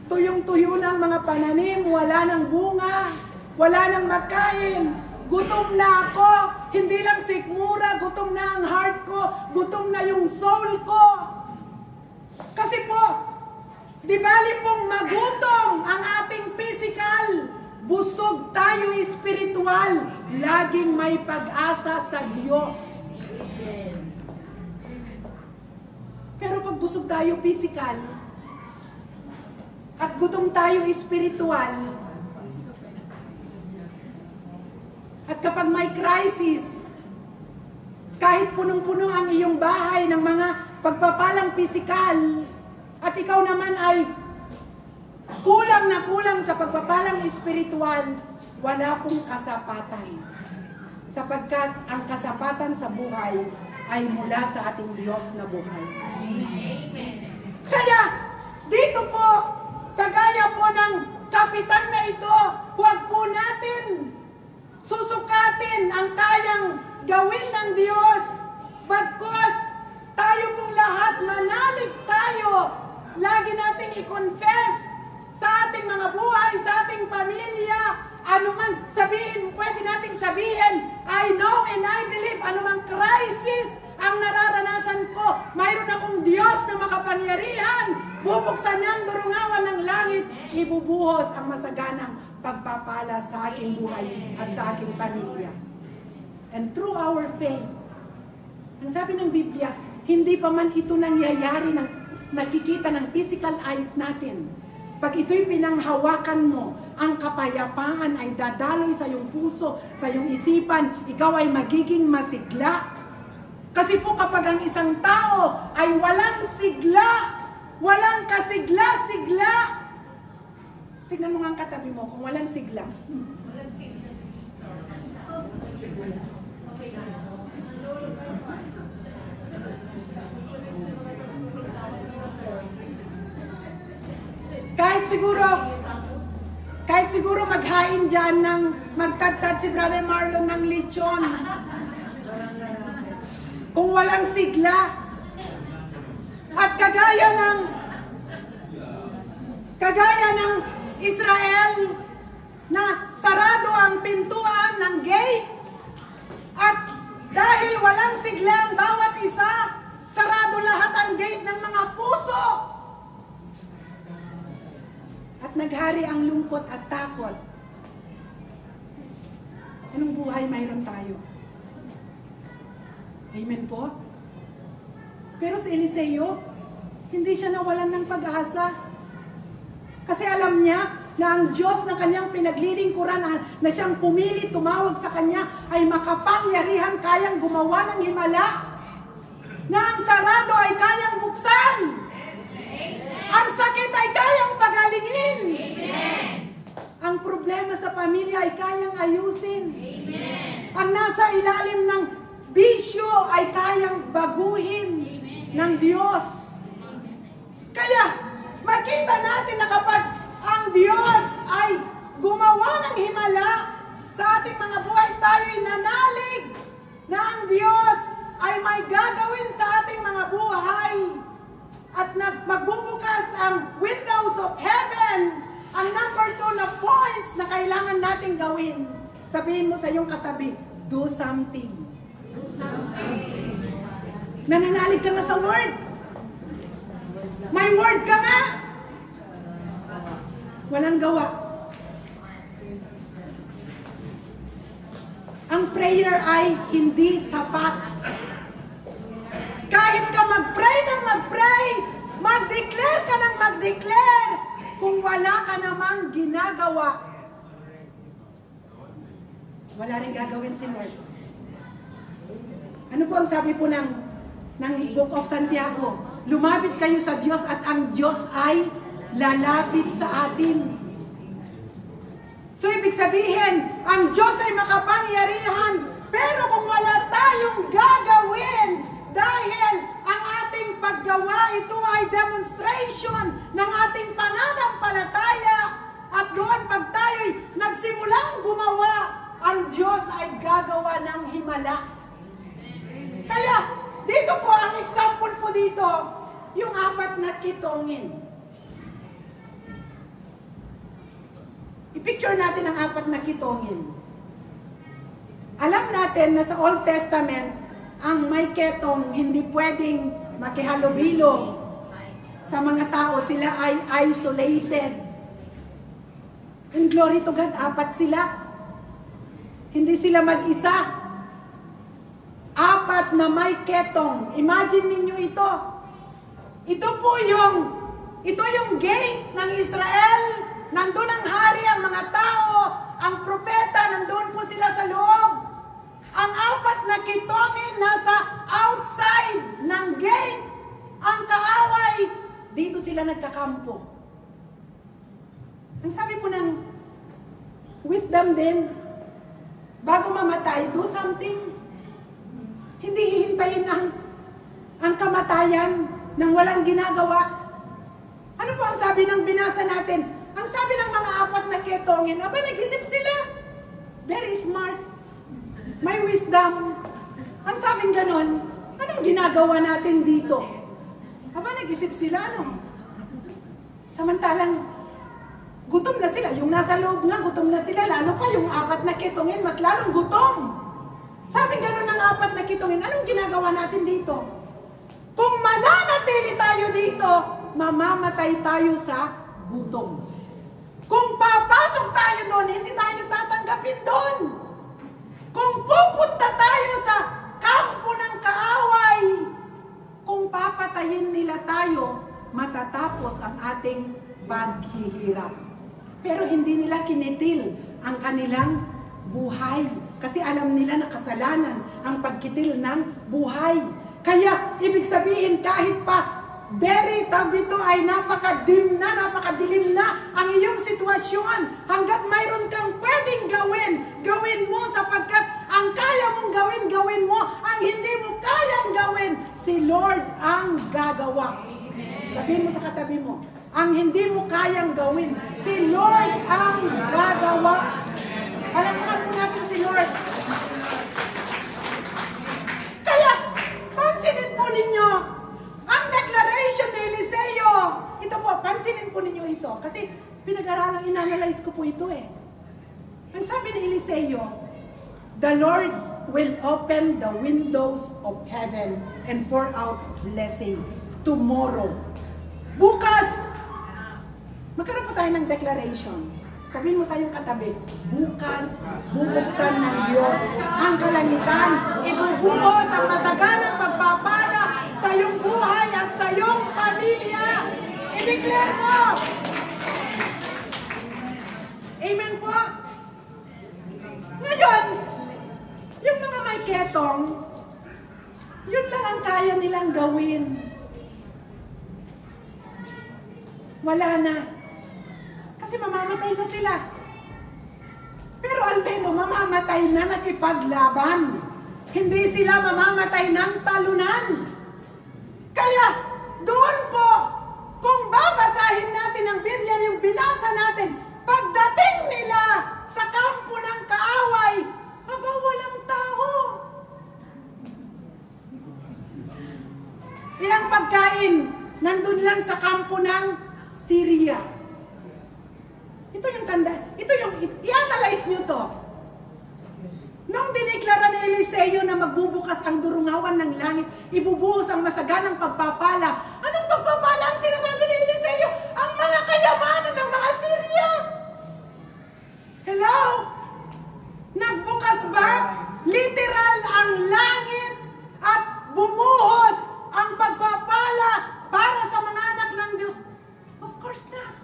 Tuyong-tuyo ng mga pananim, wala ng bunga, wala ng makain. Gutom na ako. Hindi lang sikmura, gutom na ang heart ko, gutom na yung soul ko. Kasi po, di bali pong magutom ang ating physical, busog tayo espiritual, laging may pag-asa sa Diyos. Pero pag busog tayo physical, at gutom tayo espiritual, at kapag may crisis, kahit punong-puno ang iyong bahay ng mga pagpapalang physical, at ikaw naman ay kulang na kulang sa pagpapalang espiritual, wala pong kasapatan. Sapagkat ang kasapatan sa buhay ay mula sa ating Diyos na buhay. Kaya, dito po, kagaya po ng kapitan na ito, huwag po natin susukatin ang kayang gawin ng Diyos. Bagkus, tayo pong lahat, manalig tayo. Lagi nating i-confess sa ating mga buhay, sa ating pamilya, anuman sabihin, pwede nating sabihin, I know and I believe, anumang crisis ang nararanasan ko, mayroon akong Diyos na makapangyarihan, bubuksan niya ang durungawan ng langit, ibubuhos ang masaganang pagpapala sa aking buhay at sa aking pamilya. And through our faith, ang sabi ng Biblia, hindi pa man ito nangyayari ng nakikita ng physical eyes natin. Pag ito'y pinanghawakan mo, ang kapayapaan ay dadaloy sa iyong puso, sa iyong isipan, ikaw ay magiging masigla. Kasi po kapag ang isang tao ay walang sigla, walang kasigla-sigla, tignan mo nga ang katabi mo kung walang sigla. Walang sigla sa sister. Kahit siguro maghain dyan ng magtagtad si Brother Marlon ng lechon. Kung walang sigla. At kagaya ng Israel na sarado ang pintuan ng gate. At dahil walang sigla ang bawat isa, sarado lahat ang gate ng mga puso. At naghari ang lungkot at takot. Anong buhay mayroon tayo? Amen po? Pero si Eliseo, hindi siya nawalan ng pag-asa. Kasi alam niya na ang Diyos na kanyang pinaglilingkuran, na siyang pumili, tumawag sa kanya, ay makapangyarihan, kayang gumawa ng himala. Na ang sarado ay kayang buksan. Ang sakit ay kayang pagalingin. Amen. Ang problema sa pamilya ay kayang ayusin. Amen. Ang nasa ilalim ng bisyo ay kayang baguhin ng Diyos. Kaya, makita natin na kapag ang Diyos ay gumawa ng himala, sa ating mga buhay, tayo'y nanalig na ang Diyos ay may gagawin sa ating mga buhay at magbubukas ang windows of heaven. Ang number 2 na points na kailangan nating gawin. Sabihin mo sa iyong katabi, do something. Do something. Nananalig ka nga sa word. May word ka nga. Walang gawa. Ang prayer ay hindi sapat. Kahit ka mag-pray ng mag-pray, mag-declare ka ng mag-declare, kung wala ka namang ginagawa, wala rin gagawin si Lord. Ano po ang sabi po ng Book of Santiago? Lumapit kayo sa Diyos at ang Diyos ay lalapit sa atin. So, ibig sabihin, ang Diyos ay makapangyarihan, pero kung wala tayong gagawin, dahil ang ating paggawa, ito ay demonstration ng ating pananampalataya, at doon pag tayo'y nagsimulang gumawa, ang Diyos ay gagawa ng himala. Kaya, dito po ang example po dito, yung 4 na kitongin. I-picture natin ang 4 na kitongin. Alam natin na sa Old Testament, ang may ketong hindi pwedeng makihalubilo sa mga tao. Sila ay isolated. And glory to God, 4 sila. Hindi sila mag-isa. 4 na may ketong. Imagine ninyo ito. Ito yung gate ng Israel. Nandun ang hari, ang mga tao, ang propeta, nandun po sila sa loob. Ang 4 na kitongin nasa outside ng gate. Ang kaaway, dito sila nagkakampo. Ang sabi po ng wisdom din, bago mamatay, do something. Hindi hihintayin ang kamatayan nang walang ginagawa. Ano po ang sabi ng binasa natin? Ang sabi ng mga 4 na ketongin, aba, nag-isip sila. Very smart. May wisdom. Ang sabing ganon, anong ginagawa natin dito? Aba, nag-isip sila, ano? Samantalang, gutom na sila. Yung nasa loob nga, gutom na sila. Lalo pa yung 4 na kitongin, mas lalong gutom. Sabing ganon ng 4 na kitongin, anong ginagawa natin dito? Kung mananatili tayo dito, mamamatay tayo sa gutom. Kung papasok tayo doon, hindi tayo tatanggapin doon. Kung pupunta tayo sa kampo ng kaaway, kung papatayin nila tayo, matatapos ang ating paghihirap. Pero hindi nila kinitil ang kanilang buhay. Kasi alam nila na kasalanan ang pagkitil ng buhay. Kaya, ibig sabihin, kahit pa dito ay napakadilim na ang iyong sitwasyon. Hanggat mayroon kang pwedeng gawin mo sapagkat ang kaya mong gawin mo. Ang hindi mo kayang gawin, si Lord ang gagawa. Sabihin mo sa katabi mo, ang hindi mo kayang gawin, si Lord ang gagawa. Palakpakan po natin si Lord. Kaya, pansinin po ninyo, ang declaration ni Eliseo, ito po, pansinin po ninyo ito. Kasi pinag-aralang inanalyze ko po ito eh. Ang sabi ni Eliseo, the Lord will open the windows of heaven and pour out blessing tomorrow. Bukas, magkaroon po tayo ng declaration. Sabihin mo sa iyong katabi, bukas, bubuksan ng Diyos ang kalangitan. Ibubuhos ang masaganang pagpapala sa iyong buhay at sa iyong pamilya. I-declare mo. Amen po. Ngayon, yung mga may ketong, yun lang ang kaya nilang gawin. Wala na. Kasi mamamatay na sila. Pero albeno, mamamatay na nakipaglaban. Hindi sila mamamatay ng talunan. Kaya, doon po, kung babasahin natin ang Biblia, yung binasa natin, pagdating nila sa kampo ng kaaway, awan ng langit, ibubuhos ang masaganang pagpapala. Anong pagpapala ang sinasabi ni Eliseo? Ang mga kayamanan ng mga Syria. Hello? Nagbukas ba? Literal ang langit at bumuhos ang pagpapala para sa mga anak ng Diyos? Of course not.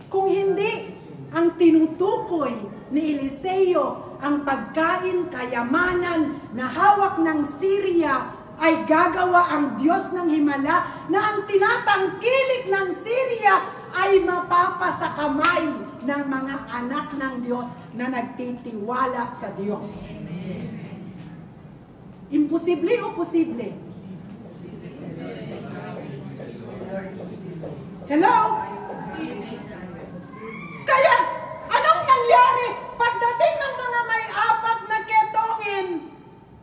Kung hindi, ang tinutukoy ni Eliseo, ang pagkain, kayamanan na hawak ng Syria ay gagawa ang Diyos ng Himala na ang tinatangkilik ng Syria ay mapapa sa kamay ng mga anak ng Diyos na nagtitiwala sa Diyos. Imposible o posible? Hello? Kaya, anong nangyari? Pagdating ng mga may apat na ketongin,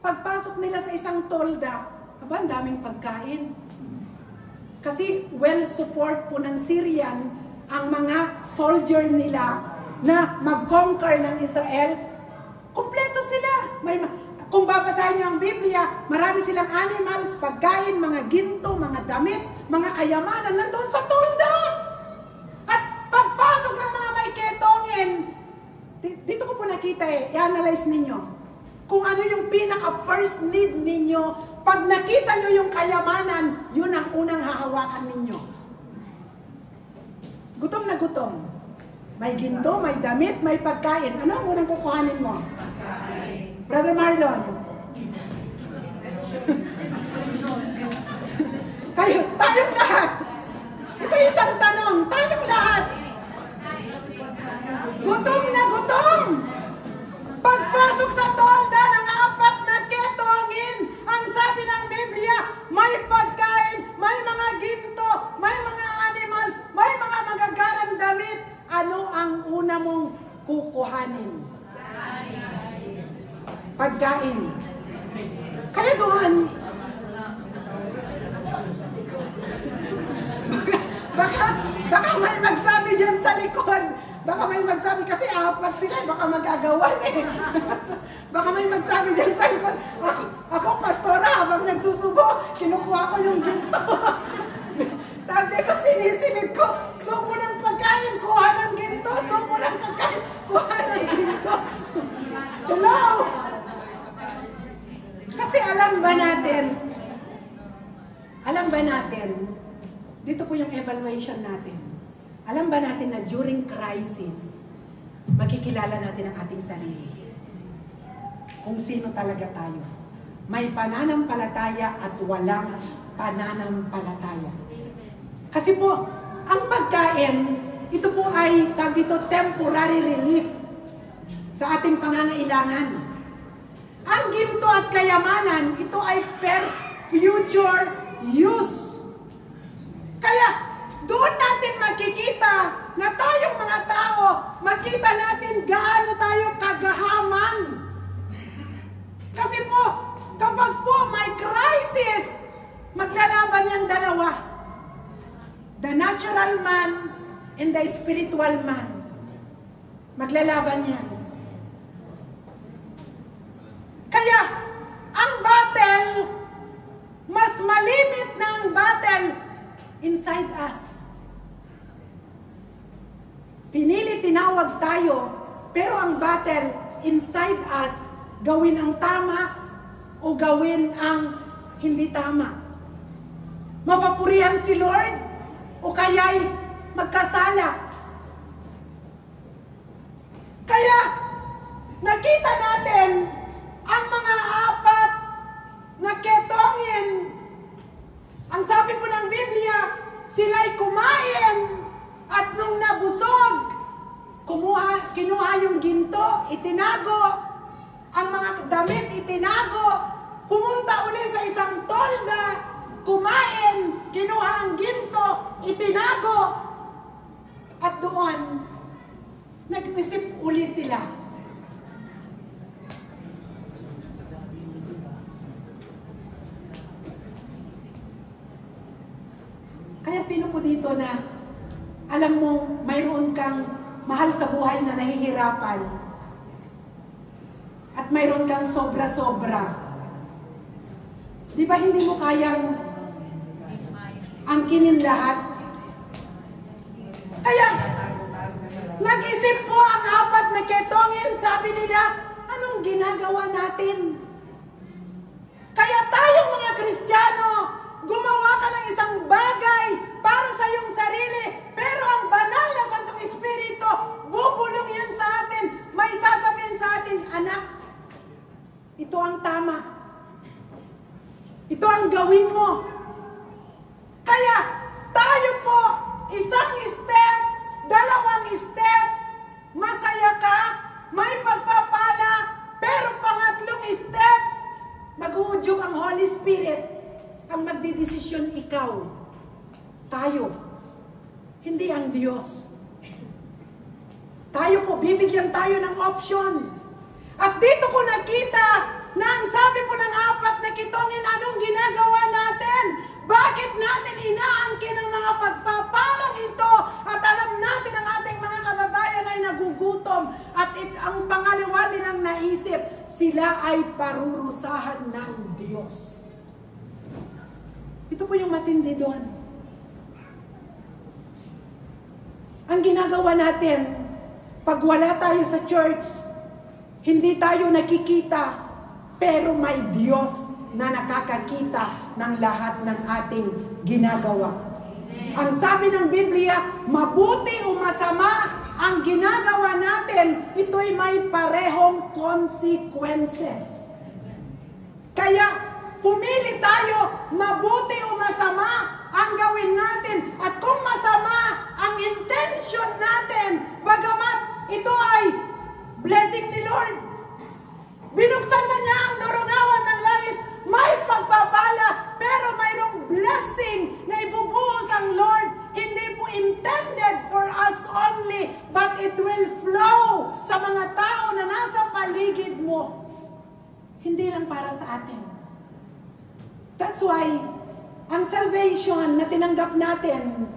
pagpasok nila sa isang tolda, aba, ang daming pagkain. Kasi well-support po ng Syrian ang mga soldier nila na mag-conquer ng Israel. Kompleto sila. Kung babasahin niyo ang Biblia, marami silang animals, pagkain, mga ginto, mga damit, mga kayamanan nandun sa tolda. At pagpasok ng mga may ketongin, dito ko po nakita i-analyze ninyo kung ano yung pinaka-first need ninyo. Pag nakita nyo yung kayamanan, yun ang unang hahawakan ninyo. Gutom na gutom. May ginto, may damit, may pagkain. Ano ang unang kukuhanin mo? Brother Marlon. Tayong lahat. Ito isang tanong. Tayong lahat. Gutom na gutom. Pagpasok sa tolda ng apat na ketongin, ang sabi ng Biblia, may pagkain, may mga ginto, may mga animals, may mga magagarang damit. Ano ang una mong kukuhanin? Pagkain. Kaya doon, baka may magsabi dyan sa likod. Baka may magsabi, kasi apat sila, baka magagawan eh. Baka may magsabi dyan sa likod, ako pastora, habang nagsusubo, kinukuha ko yung ginto. Tapos dito sinisilid ko, subo ng pagkain, kuha ng ginto, subo ng pagkain, kuha ng ginto. Hello? Kasi alam ba natin, dito po yung evaluation natin. Alam ba natin na during crisis, makikilala natin ang ating sarili. Kung sino talaga tayo. May pananampalataya at walang pananampalataya. Kasi po, ang pagkain, ito po ay temporary relief sa ating pangangailangan. Ang ginto at kayamanan, ito ay per future use. Kaya, doon natin makikita na tayong mga tao, makita natin gaano tayo kagahaman. Kasi po, kapag po may crisis, maglalaban yung dalawa. The natural man and the spiritual man. Maglalaban yan. Kaya, ang battle, mas malimit na ang battle inside us. Pinili, tinawag tayo, pero ang battle inside us, gawin ang tama o gawin ang hindi tama. Mapapurihan si Lord o kaya'y magkasala. Kaya, nakita natin ang mga apat na ketongin. Ang sabi po ng Biblia, sila'y kumain at nung nabusog, kinuha yung ginto, itinago, ang mga damit itinago, pumunta uli sa isang tolda, kumain, kinuha ang ginto, itinago, at doon, nag-isip uli sila. Kaya sino po dito na alam mo mayroon kang mahal sa buhay na nahihirapan at mayroon kang sobra-sobra Di ba hindi mo kayang angkinin lahat? Kaya, nag-isip po ang apat na ketongin, sabi nila, anong ginagawa natin? Kaya tayong mga Kristiyano, gumawa ka ng isang bagay para sa iyong sarili, pero ang banal na Santong Espiritu, bubulong yan sa atin, may sasabihin sa atin, anak, ito ang tama. Ito ang gawin mo. Kaya, tayo po, isang step, dalawang step, masaya ka, may pagpapala, pero pangatlong step, mag-uudyok ang Holy Spirit, ang magdidesisyon ikaw, tayo, hindi ang Diyos. Tayo po, bibigyan tayo ng option. At dito ko nakita na ang sabi po ng apat na ketongin, anong ginagawa natin? Bakit natin inaangkin ang mga pagpapalang ito? At alam natin ang ating mga kababayan ay nagugutom. At ang pangalawa nilang naisip, sila ay parurusahan ng Diyos. Ito po yung matindi doon. Ang ginagawa natin, pag wala tayo sa church, hindi tayo nakikita, pero may Diyos na nakakakita ng lahat ng ating ginagawa. Ang sabi ng Biblia, mabuti o masama ang ginagawa natin, ito'y may parehong consequences. Kaya, pumili tayo, mabuti o masama ang gawin natin. At kung masama ang intention natin, bagamat ito ay blessing ni Lord, binuksan na niya ang dorongawan ng langit, may pagpapala, pero mayroong blessing na ibubuhos ang Lord. Hindi po intended for us only, but it will flow sa mga tao na nasa paligid mo. Hindi lang para sa atin. That's why, ang salvation na tinanggap natin,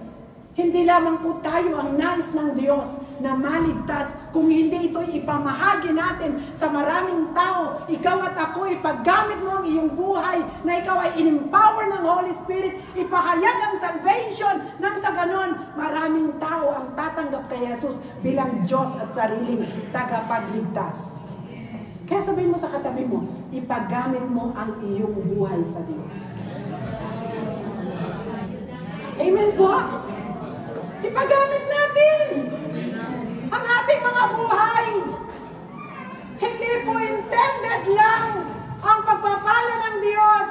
hindi lamang po tayo ang nais ng Diyos na maligtas, kung hindi ito'y ipamahagi natin sa maraming tao. Ikaw at ako, ipaggamit mo ang iyong buhay na ikaw ay in-empower ng Holy Spirit, ipahayag ang salvation nang sa ganon, maraming tao ang tatanggap kay Jesus bilang Diyos at sariling tagapagligtas. Kaya sabihin mo sa katabi mo, ipaggamit mo ang iyong buhay sa Diyos. Amen po? Ipagamit natin ang ating mga buhay. Hindi po intended lang ang pagpapala ng Diyos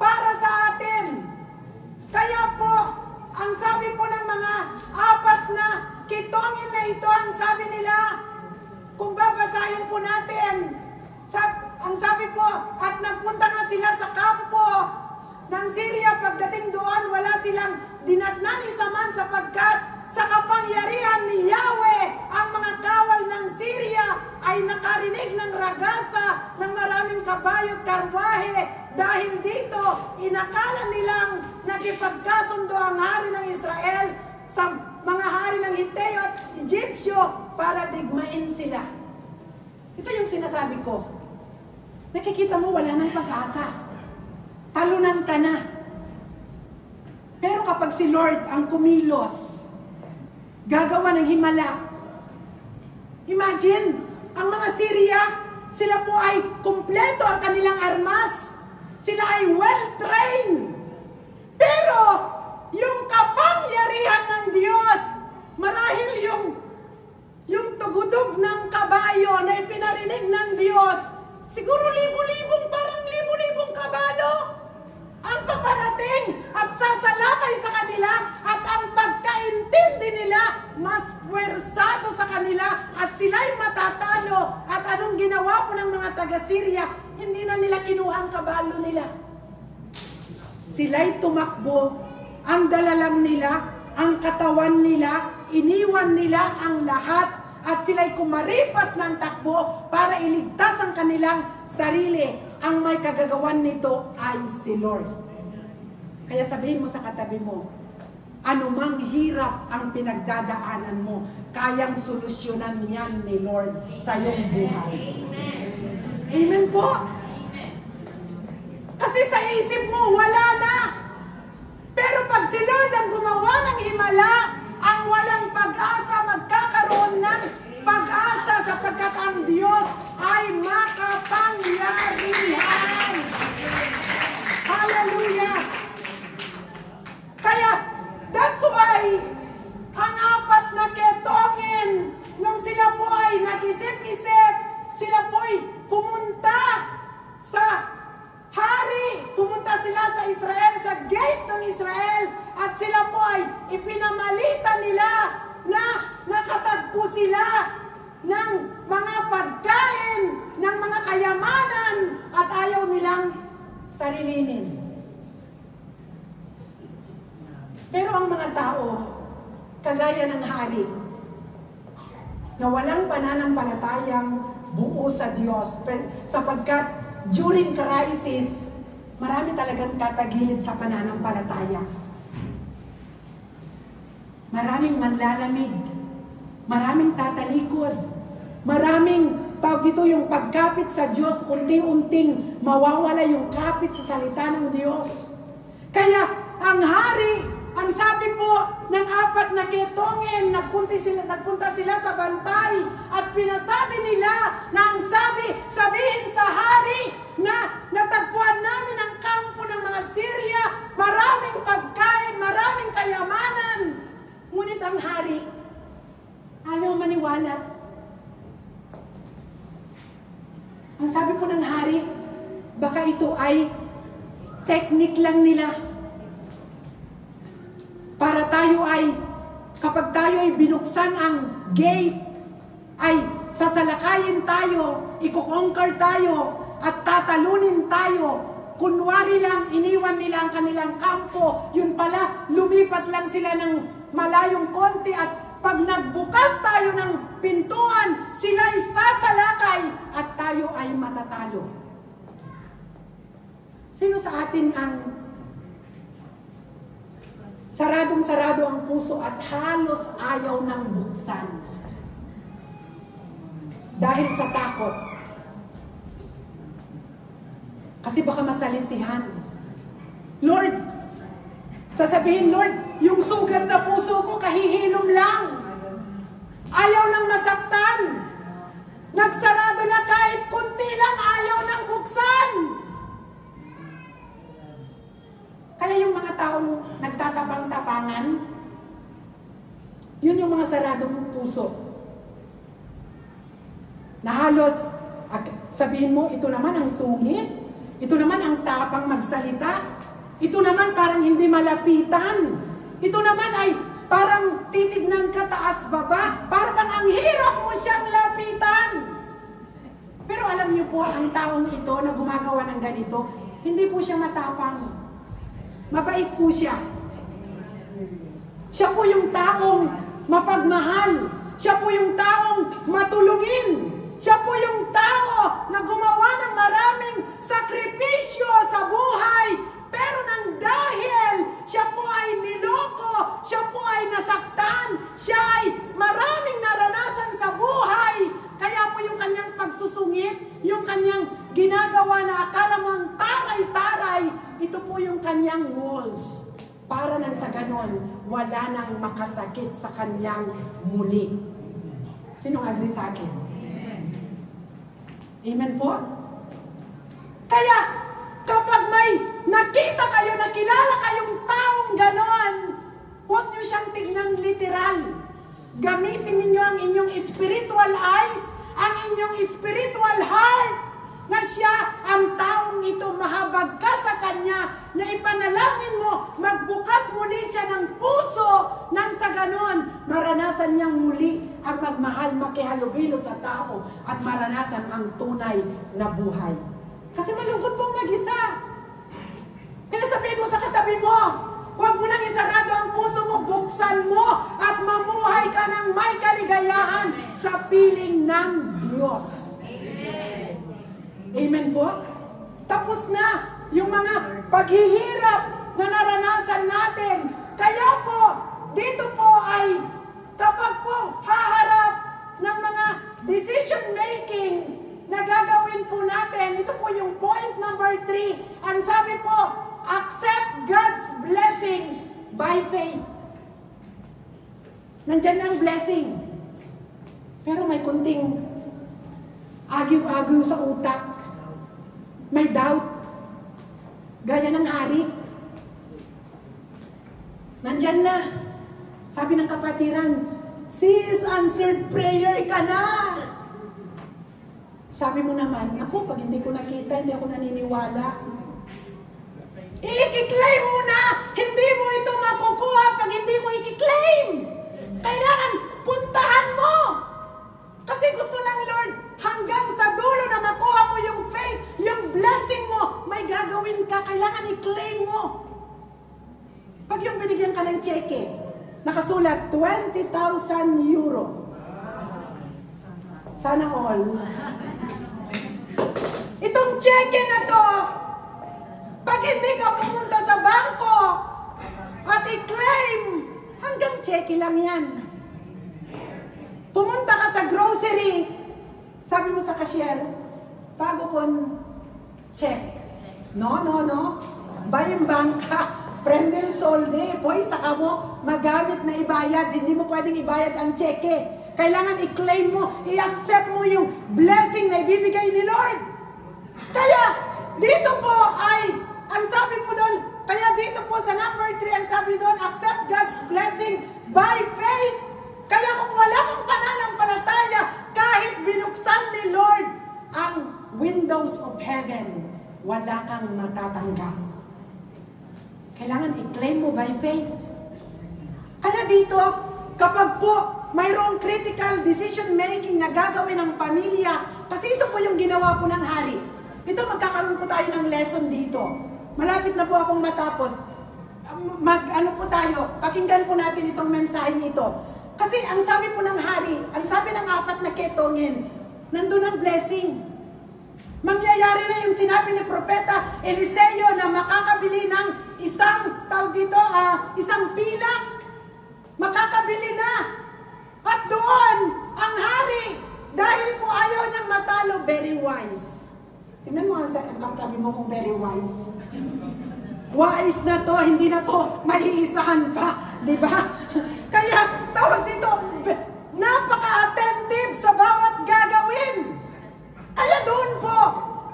para sa atin. Kaya po, ang sabi po ng mga apat na ketongin na ito, ang sabi nila, kung babasahin po natin, ang sabi po, at nagpunta nga sila sa kampo ng Syria. Pagdating doon, wala silang dinatnan isa man, sapagkat sa kapangyarihan ni Yahweh, ang mga kawal ng Syria ay nakarinig ng ragasa ng maraming kabayo at karwahe. Dahil dito, inakala nilang nakipagkasundo ang hari ng Israel sa mga hari ng Hiteo at Egyptyo para digmain sila. Ito yung sinasabi ko. Nakikita mo, wala nang pag-asa. Talunan ka na. Pero kapag si Lord ang kumilos, gagawa ng himala. Imagine, ang mga Syria, sila po ay kumpleto ang kanilang armas. Sila ay well-trained. Pero, yung kapangyarihan ng Diyos, marahil yung tugudog ng kabayo na ipinarinig ng Diyos, siguro parang libo-libong kabalo ang paparating at sasalakay sa kanila, at ang pagkaintindi nila mas puwersado sa kanila at sila'y matatalo. At anong ginawa po ng mga taga-Syria? Hindi na nila kinuha ang kabalo nila. Sila'y tumakbo, ang dala lang nila, ang katawan nila, iniwan nila ang lahat, at sila'y kumaripas ng takbo para iligtas ang kanilang sarili. Ang may kagagawan nito ay si Lord. Kaya sabihin mo sa katabi mo, anumang hirap ang pinagdadaanan mo, kayang solusyonan yan ni Lord sa iyong buhay. Amen po? Kasi sa isip mo, wala na. Pero pag si Lord ang gumawa ng himala, ang walang pag-asa magkakaroon ng pag-asa sapagkat ang Diyos ay makapangyarihan. Hallelujah! Kaya, that's why, ang apat na ketongin, nung sila po ay nag-isip-isip, sila po ay pumunta sa hari, pumunta sila sa Israel, sa gate ng Israel, at sila po ay ipinamalita nila na nakatagpo sila ng mga pagkain, ng mga kayamanan, at ayaw nilang sarilinin. Pero ang mga tao, kagaya ng hari, na walang pananampalatayang buo sa Diyos, sapagkat during crisis, marami talagang tatagilid sa pananampalataya. Maraming manlalamig, maraming tatalikod, maraming tawag ito yung pagkapit sa Diyos, unti-unting mawawala yung kapit sa salita ng Diyos. Kaya ang hari, ang sabi po ng apat na ketongin, nagpunta sila sa bantay at pinasabi nila na ang sabihin sa hari na natagpuan namin ang kampo ng mga Syria, maraming pagkain, maraming kayamanan. Ngunit ang hari, ayaw maniwala. Ang sabi po ng hari, baka ito ay technique lang nila. Para tayo ay, kapag tayo ay binuksan ang gate, ay sasalakayin tayo, iko-conquer tayo, at tatalunin tayo. Kunwari lang, iniwan nila ang kanilang kampo, yun pala, lumipat lang sila ng malayong konti, at pag nagbukas tayo ng pintuan, sila ay sasalakay, at tayo ay matatalo. Sino sa atin ang saradong-sarado ang puso at halos ayaw ng buksan? Dahil sa takot. Kasi baka masalisihan. Lord, sasabihin, Lord, yung sugat sa puso ko, kahihilom lang. Ayaw nang masaktan. Nagsarado na kahit kunti lang, ayaw nang buksan. Kaya yung mga taong nagtatapang-tapangan, yun yung mga saradong puso. Na halos, sabihin mo, ito naman ang sungit, ito naman ang tapang magsalita, ito naman parang hindi malapitan, ito naman ay parang titignan ka taas baba, parang ang hirap mo siyang lapitan. Pero alam niyo po, ang taong ito na gumagawa ng ganito, hindi po siya matapang. Mabait po siya. Siya po yung taong mapagmahal. Siya po yung taong matulungin. Siya po yung tao na gumawa ng maraming sakripisyo sa buhay. Pero nang dahil siya po ay niloko, siya po ay nasaktan, siya ay maraming naranasan sa buhay. Kaya po yung kanyang pagsusungit, yung kanyang ginagawa na akala mo ang taray-taray, ito po yung kanyang walls. Para nang sa ganon, wala nang makasakit sa kanyang muli. Sinong agree sa akin? Amen po? Kaya, kapag may nakita kayo, nakilala kayong taong ganon, huwag nyo siyang tignan literal. Gamitin ninyo ang inyong spiritual eyes, ang inyong spiritual heart, na siya ang taong ito, mahabag ka sa kanya, na ipanalangin mo, magbukas muli siya ng puso, nang sa ganon, maranasan niyang muli ang magmahal, makihalubilo sa tao, at maranasan ang tunay na buhay. Kasi malungkot pong mag-isa. Kaya sabihin mo sa katabi mo, huwag mo nang isarado ang puso mo, buksan mo, at mamuhay ka ng may kaligayahan sa piling ng Diyos. Amen. Amen po? Tapos na yung mga paghihirap na naranasan natin. Kaya po, dito po ay kapag po haharap ng mga decision making na gagawin po natin, ito po yung point number 3. Ang sabi po, accept God's blessing by faith. Nandyan ang blessing. Pero may kunting agyo-agyo sa utak. May doubt. Gaya ng hari. Nandyan na. Sabi ng kapatiran, sis, answered prayer ka na. Sabi mo naman, naku, pag hindi ko nakita, hindi ako naniniwala. I-claim mo na! Hindi mo ito makukuha pag hindi mo i-claim! Kailangan puntahan mo! Kasi gusto ng Lord, hanggang sa dulo na makuha mo yung faith, yung blessing mo, may gagawin ka, kailangan i-claim mo. Pag yung binigyan ka ng cheque, nakasulat 20,000 euro. Sana all. Itong cheque na to, pag hindi ka pumunta sa bangko at i-claim, hanggang cheque lang yan. Pumunta ka sa grocery, sabi mo sa cashier, bago kon check. No. Bayang bangka, prendel solde, boy, saka mo magamit na ibayad. Hindi mo pwedeng ibayad ang cheque. Kailangan i-claim mo, i-accept mo yung blessing na ibibigay ni Lord. Kaya, dito po ay, ang sabi po doon, kaya dito po sa number 3, ang sabi doon, accept God's blessing by faith. Kaya kung wala kang pananampalataya, kahit binuksan ni Lord ang windows of heaven, wala kang matatanggap. Kailangan i-claim mo by faith. Kaya dito, kapag po mayroong critical decision making na gagawin ng pamilya, kasi ito po yung ginawa po ng hari. Ito, magkakaroon po tayo ng lesson dito. Malapit na po akong matapos. Po tayo, pakinggan po natin itong mensaheng ito. Kasi ang sabi po ng hari, ang sabi ng 4 na ketongin, nandun ang blessing. Mangyayari na yung sinabi ni Propeta Eliseo na makakabili ng isang pilak. Makakabili na. At doon, ang hari, dahil po ayaw niyang matalo, very wise. Tingnan mo ang katabi mo kung very wise. Wise na to, hindi na to maiisahan pa. Diba? Kaya, tawag dito, napaka-attentive sa bawat gagawin. Kaya doon po,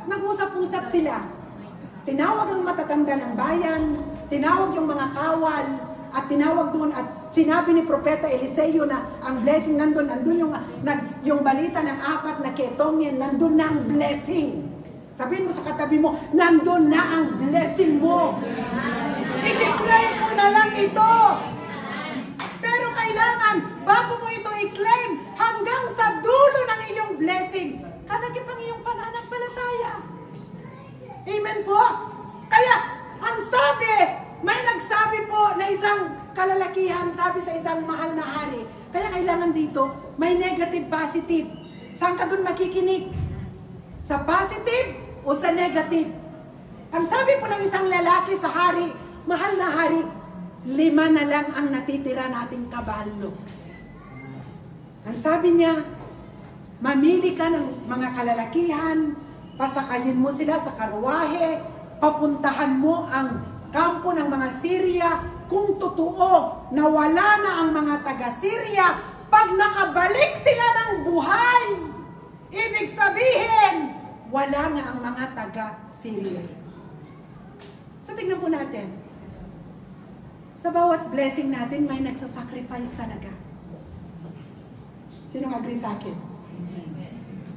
nag-usap-usap sila. Tinawag ang matatanda ng bayan, tinawag yung mga kawal, at tinawag doon at sinabi ni Propeta Eliseo na ang blessing nandun yung balita ng 4 na ketongin, nandun na ang blessing. Sabihin mo sa katabi mo, nandun na ang blessing mo. I-claim mo na lang ito. Pero kailangan, bago mo ito i-claim, hanggang sa dulo ng iyong blessing, kalagip ang iyong pananampalataya. Amen po? Kaya, ang sabi, may nagsabi po na isang kalalakihan, sabi sa isang mahal na hari, kaya kailangan dito, may negative, positive. Saan ka dun makikinig? Sa positive o sa negative? Ang sabi po ng isang lalaki sa hari, mahal na hari, 5 na lang ang natitira nating kabalo. Ang sabi niya, mamili ka ng mga kalalakihan, pasakayin mo sila sa karwahe, papuntahan mo ang kampo ng mga Syria, kung totoo na wala na ang mga taga-Syria, pag nakabalik sila ng buhay, ibig sabihin, wala na ang mga taga-Syria. So tignan po natin, sa bawat blessing natin, may nagsasacrifice talaga. Sino agree sa akin?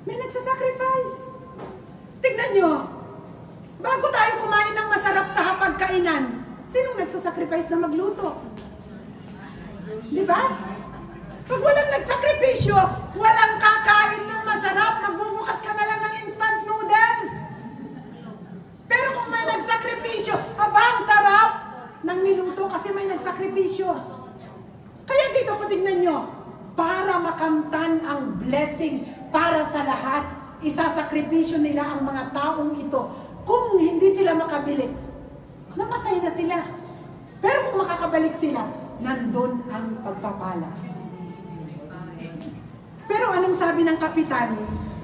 May nagsasacrifice. Tignan nyo, bago tayo kumain ng masarap sa hapagkainan, sinong nagsasacrifice na magluto? Di ba? Pag walang nagsakripisyo, walang kakain ng masarap, magbubukas ka na lang ng instant noodles. Pero kung may nagsakripisyo, ang sarap ng niluto kasi may nagsakripisyo. Kaya dito ko tingnan nyo, para makamtan ang blessing para sa lahat, isasakripisyo nila ang mga taong ito. Kung hindi sila makabalik, namatay na sila. Pero kung makakabalik sila, nandun ang pagpapala. Pero anong sabi ng kapitan?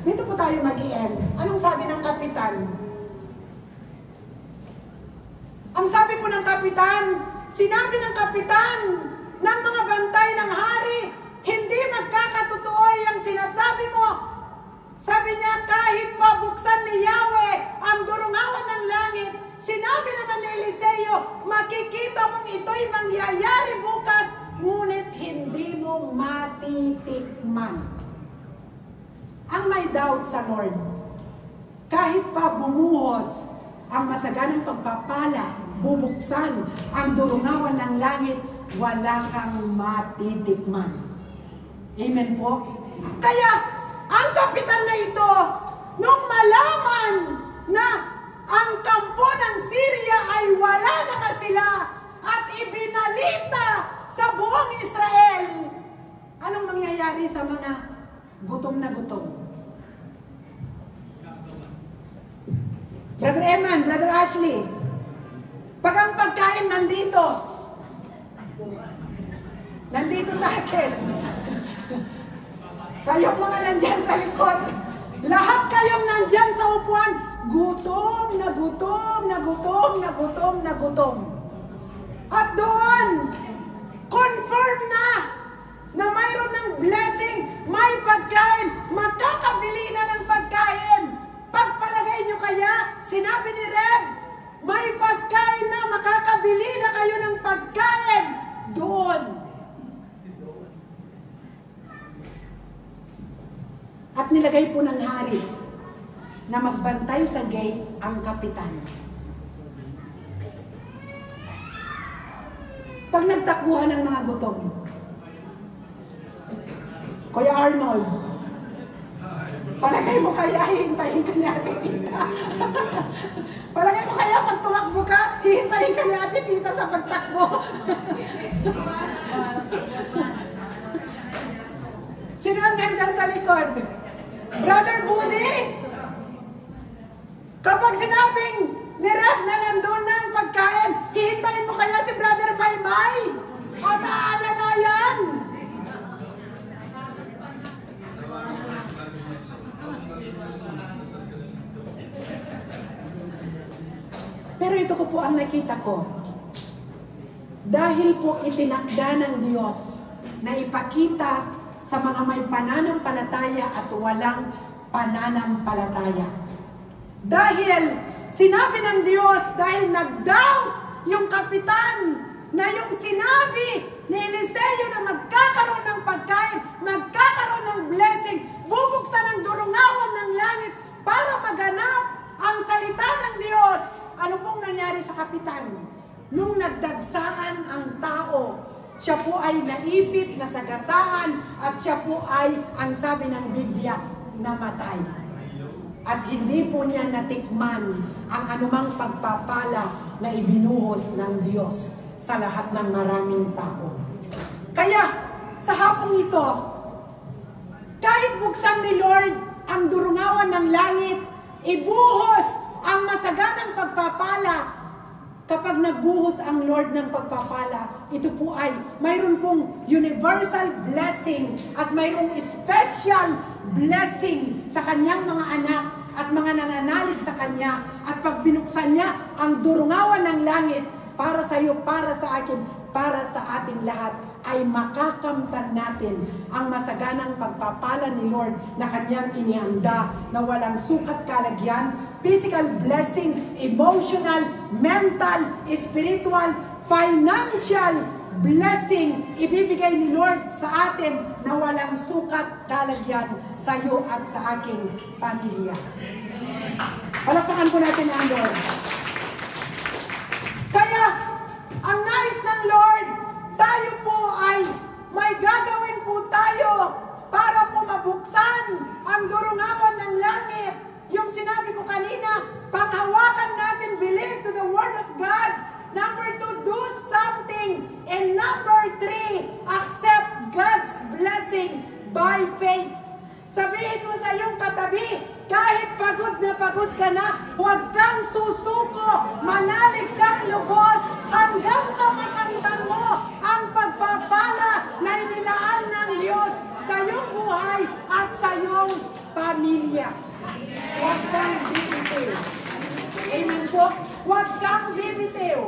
Dito po tayo mag-i-end. Anong sabi ng kapitan? Ang sabi po ng kapitan, sinabi ng kapitan ng mga bantay ng hari, hindi magkakatotoo yung sinasabi mo. Sabi niya, kahit pa buksan ni Yahweh ang durungawan ng langit, sinabi naman ni Eliseo, makikita mong ito'y mangyayari bukas, ngunit hindi mo matitikman. Ang may doubt sa Lord, kahit pa bumuhos ang masaganang pagpapala, bubuksan ang durungawan ng langit, wala kang matitikman. Amen po? Kaya, ang kapitan na ito, nung malaman na ang kampo ng Syria ay wala na nga sila at ibinalita sa buong Israel, anong mangyayari sa mga gutom na gutom? Brother Eman, Brother Ashley, pag ang pagkain nandito sa akin, kayong mga nandyan sa likod, lahat kayong nandyan sa upuan, gutom na gutom na gutom na gutom na gutom. At doon, confirm na mayroon ng blessing, may pagkain, makakabili na ng pagkain. Pagpalagay nyo kaya, sinabi ni Rev, may pagkain na, makakabili na kayo ng pagkain doon. At nilagay po ng hari na magbantay sa gate ang kapitan. Pag nagtakbuhan ng mga gutom, Kuya Arnold, palagay mo kaya hihintayin ka ni Ate Tita? Palagay mo kaya pag tumakbo ka, hihintayin ka ni Ate Tita sa pagtakbo? Sino ang nandyan sa likod? Brother Budi? Kapag sinabing ni Rev na nandun ng pagkain, hihintayin mo kaya si Brother Maymay? At aalalayan? Pero ito ko po ang nakita ko. Dahil po itinakda ng Diyos na ipakita sa mga may pananampalataya at walang pananampalataya. Dahil sinabi ng Diyos, dahil nag-doubt yung kapitan na yung sinabi ni Eliseo na magkakaroon ng pagkain, magkakaroon ng blessing, bubuksan ang durungawan ng langit para maganap ang salita ng Diyos. Ano pong nangyari sa kapitan? Nung nagdagsaan ang tao, siya po ay naipit, nasagasaan, at siya po ay, ang sabi ng Biblia, namatay. At hindi po niya natikman ang anumang pagpapala na ibinuhos ng Diyos sa lahat ng maraming tao. Kaya, sa hapong ito, kahit buksan ni Lord ang durungawan ng langit, ibuhos ang masaganang pagpapala. Kapag nagbuhos ang Lord ng pagpapala, ito po ay mayroon pong universal blessing at mayroong special blessing sa kanyang mga anak at mga nananalig sa kanya. At pag binuksan niya ang durungawan ng langit para sa iyo, para sa akin, para sa ating lahat, ay makakamtan natin ang masaganang pagpapala ni Lord na kanyang inihanda na walang sukat kalagyan, physical blessing, emotional, mental, spiritual, financial blessing ibibigay ni Lord sa atin na walang sukat kalagyan sa iyo at sa aking pamilya. Palakpakan po natin ang Lord. Kaya, ang nais ng Lord, tayo po ay may gagawin po tayo para po mabuksan ang durungawan ng langit. Yung sinabi ko kanina, panghawakan natin, believe to the Word of God. Number 2, do something. And number 3, accept God's blessing by faith. Sabihin mo sa iyong katabi, kahit pagod ka na, huwag kang susuko, manalig kang lubos, hanggang sa makamtan mo ang pagpapala na inilaan ng Diyos sa iyong buhay at sa iyong pamilya. Huwag kang bibitiw. Amen po. Huwag kang bibitiw.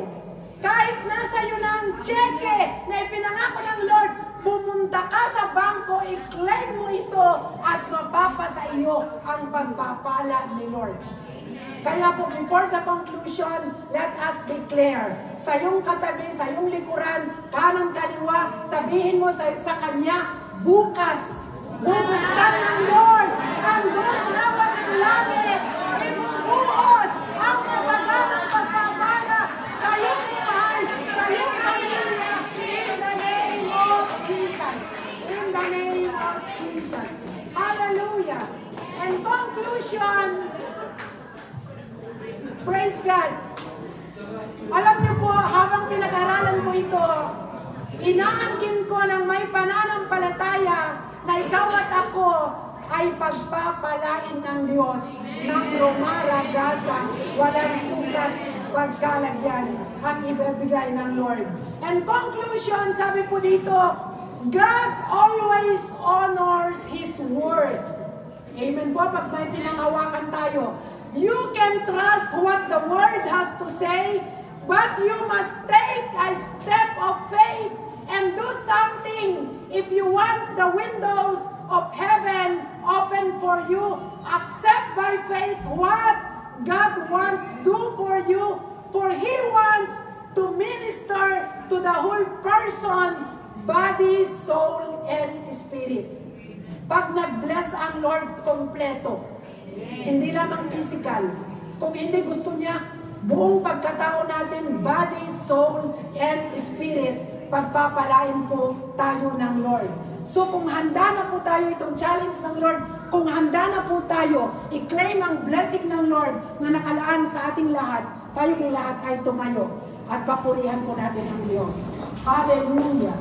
Kahit nasa iyo na ang cheque na ipinangako ng Lord, pumunta ka sa bangko, i-claim mo ito at mapapasa iyo ang pagpapala ni Lord. Kaya po, before the conclusion, let us declare sa iyong katabi, sa iyong likuran, kanang kaliwa, sabihin mo sa kanya, bukas, bubuksan ng Lord ang dunawa ng langit, ibubuhos ang masaganang pagpapala sa iyong buhay, sa iyong pamilya, in the name of Jesus. In the name of Jesus. Hallelujah. And conclusion, praise God. Alam niyo po, habang pinag-aralan ko ito, inaangkin ko ng may pananampalataya na ikaw at ako ay pagpapalain ng Diyos ng rumaragasa, walang sukat, pagkalagyan ang ibibigay ng Lord. And conclusion, sabi po dito, God always honors His word. Amen po, pag may pinanghawakan tayo. You can trust what the word has to say, but you must take a step of faith and do something if you want the windows of heaven open for you. Accept by faith what God wants to do for you, for He wants to minister to the whole person, body, soul, and spirit. Pag nag-bless ang Lord kompleto, hindi lamang physical. Kung hindi gusto niya, buong pagkatao natin, body, soul, and spirit, pagpapalain po tayo ng Lord. So kung handa na po tayo itong challenge ng Lord, kung handa na po tayo, i-claim ang blessing ng Lord na nakalaan sa ating lahat, tayo po lahat ay tumayo at papurihan po natin ang Diyos. Hallelujah!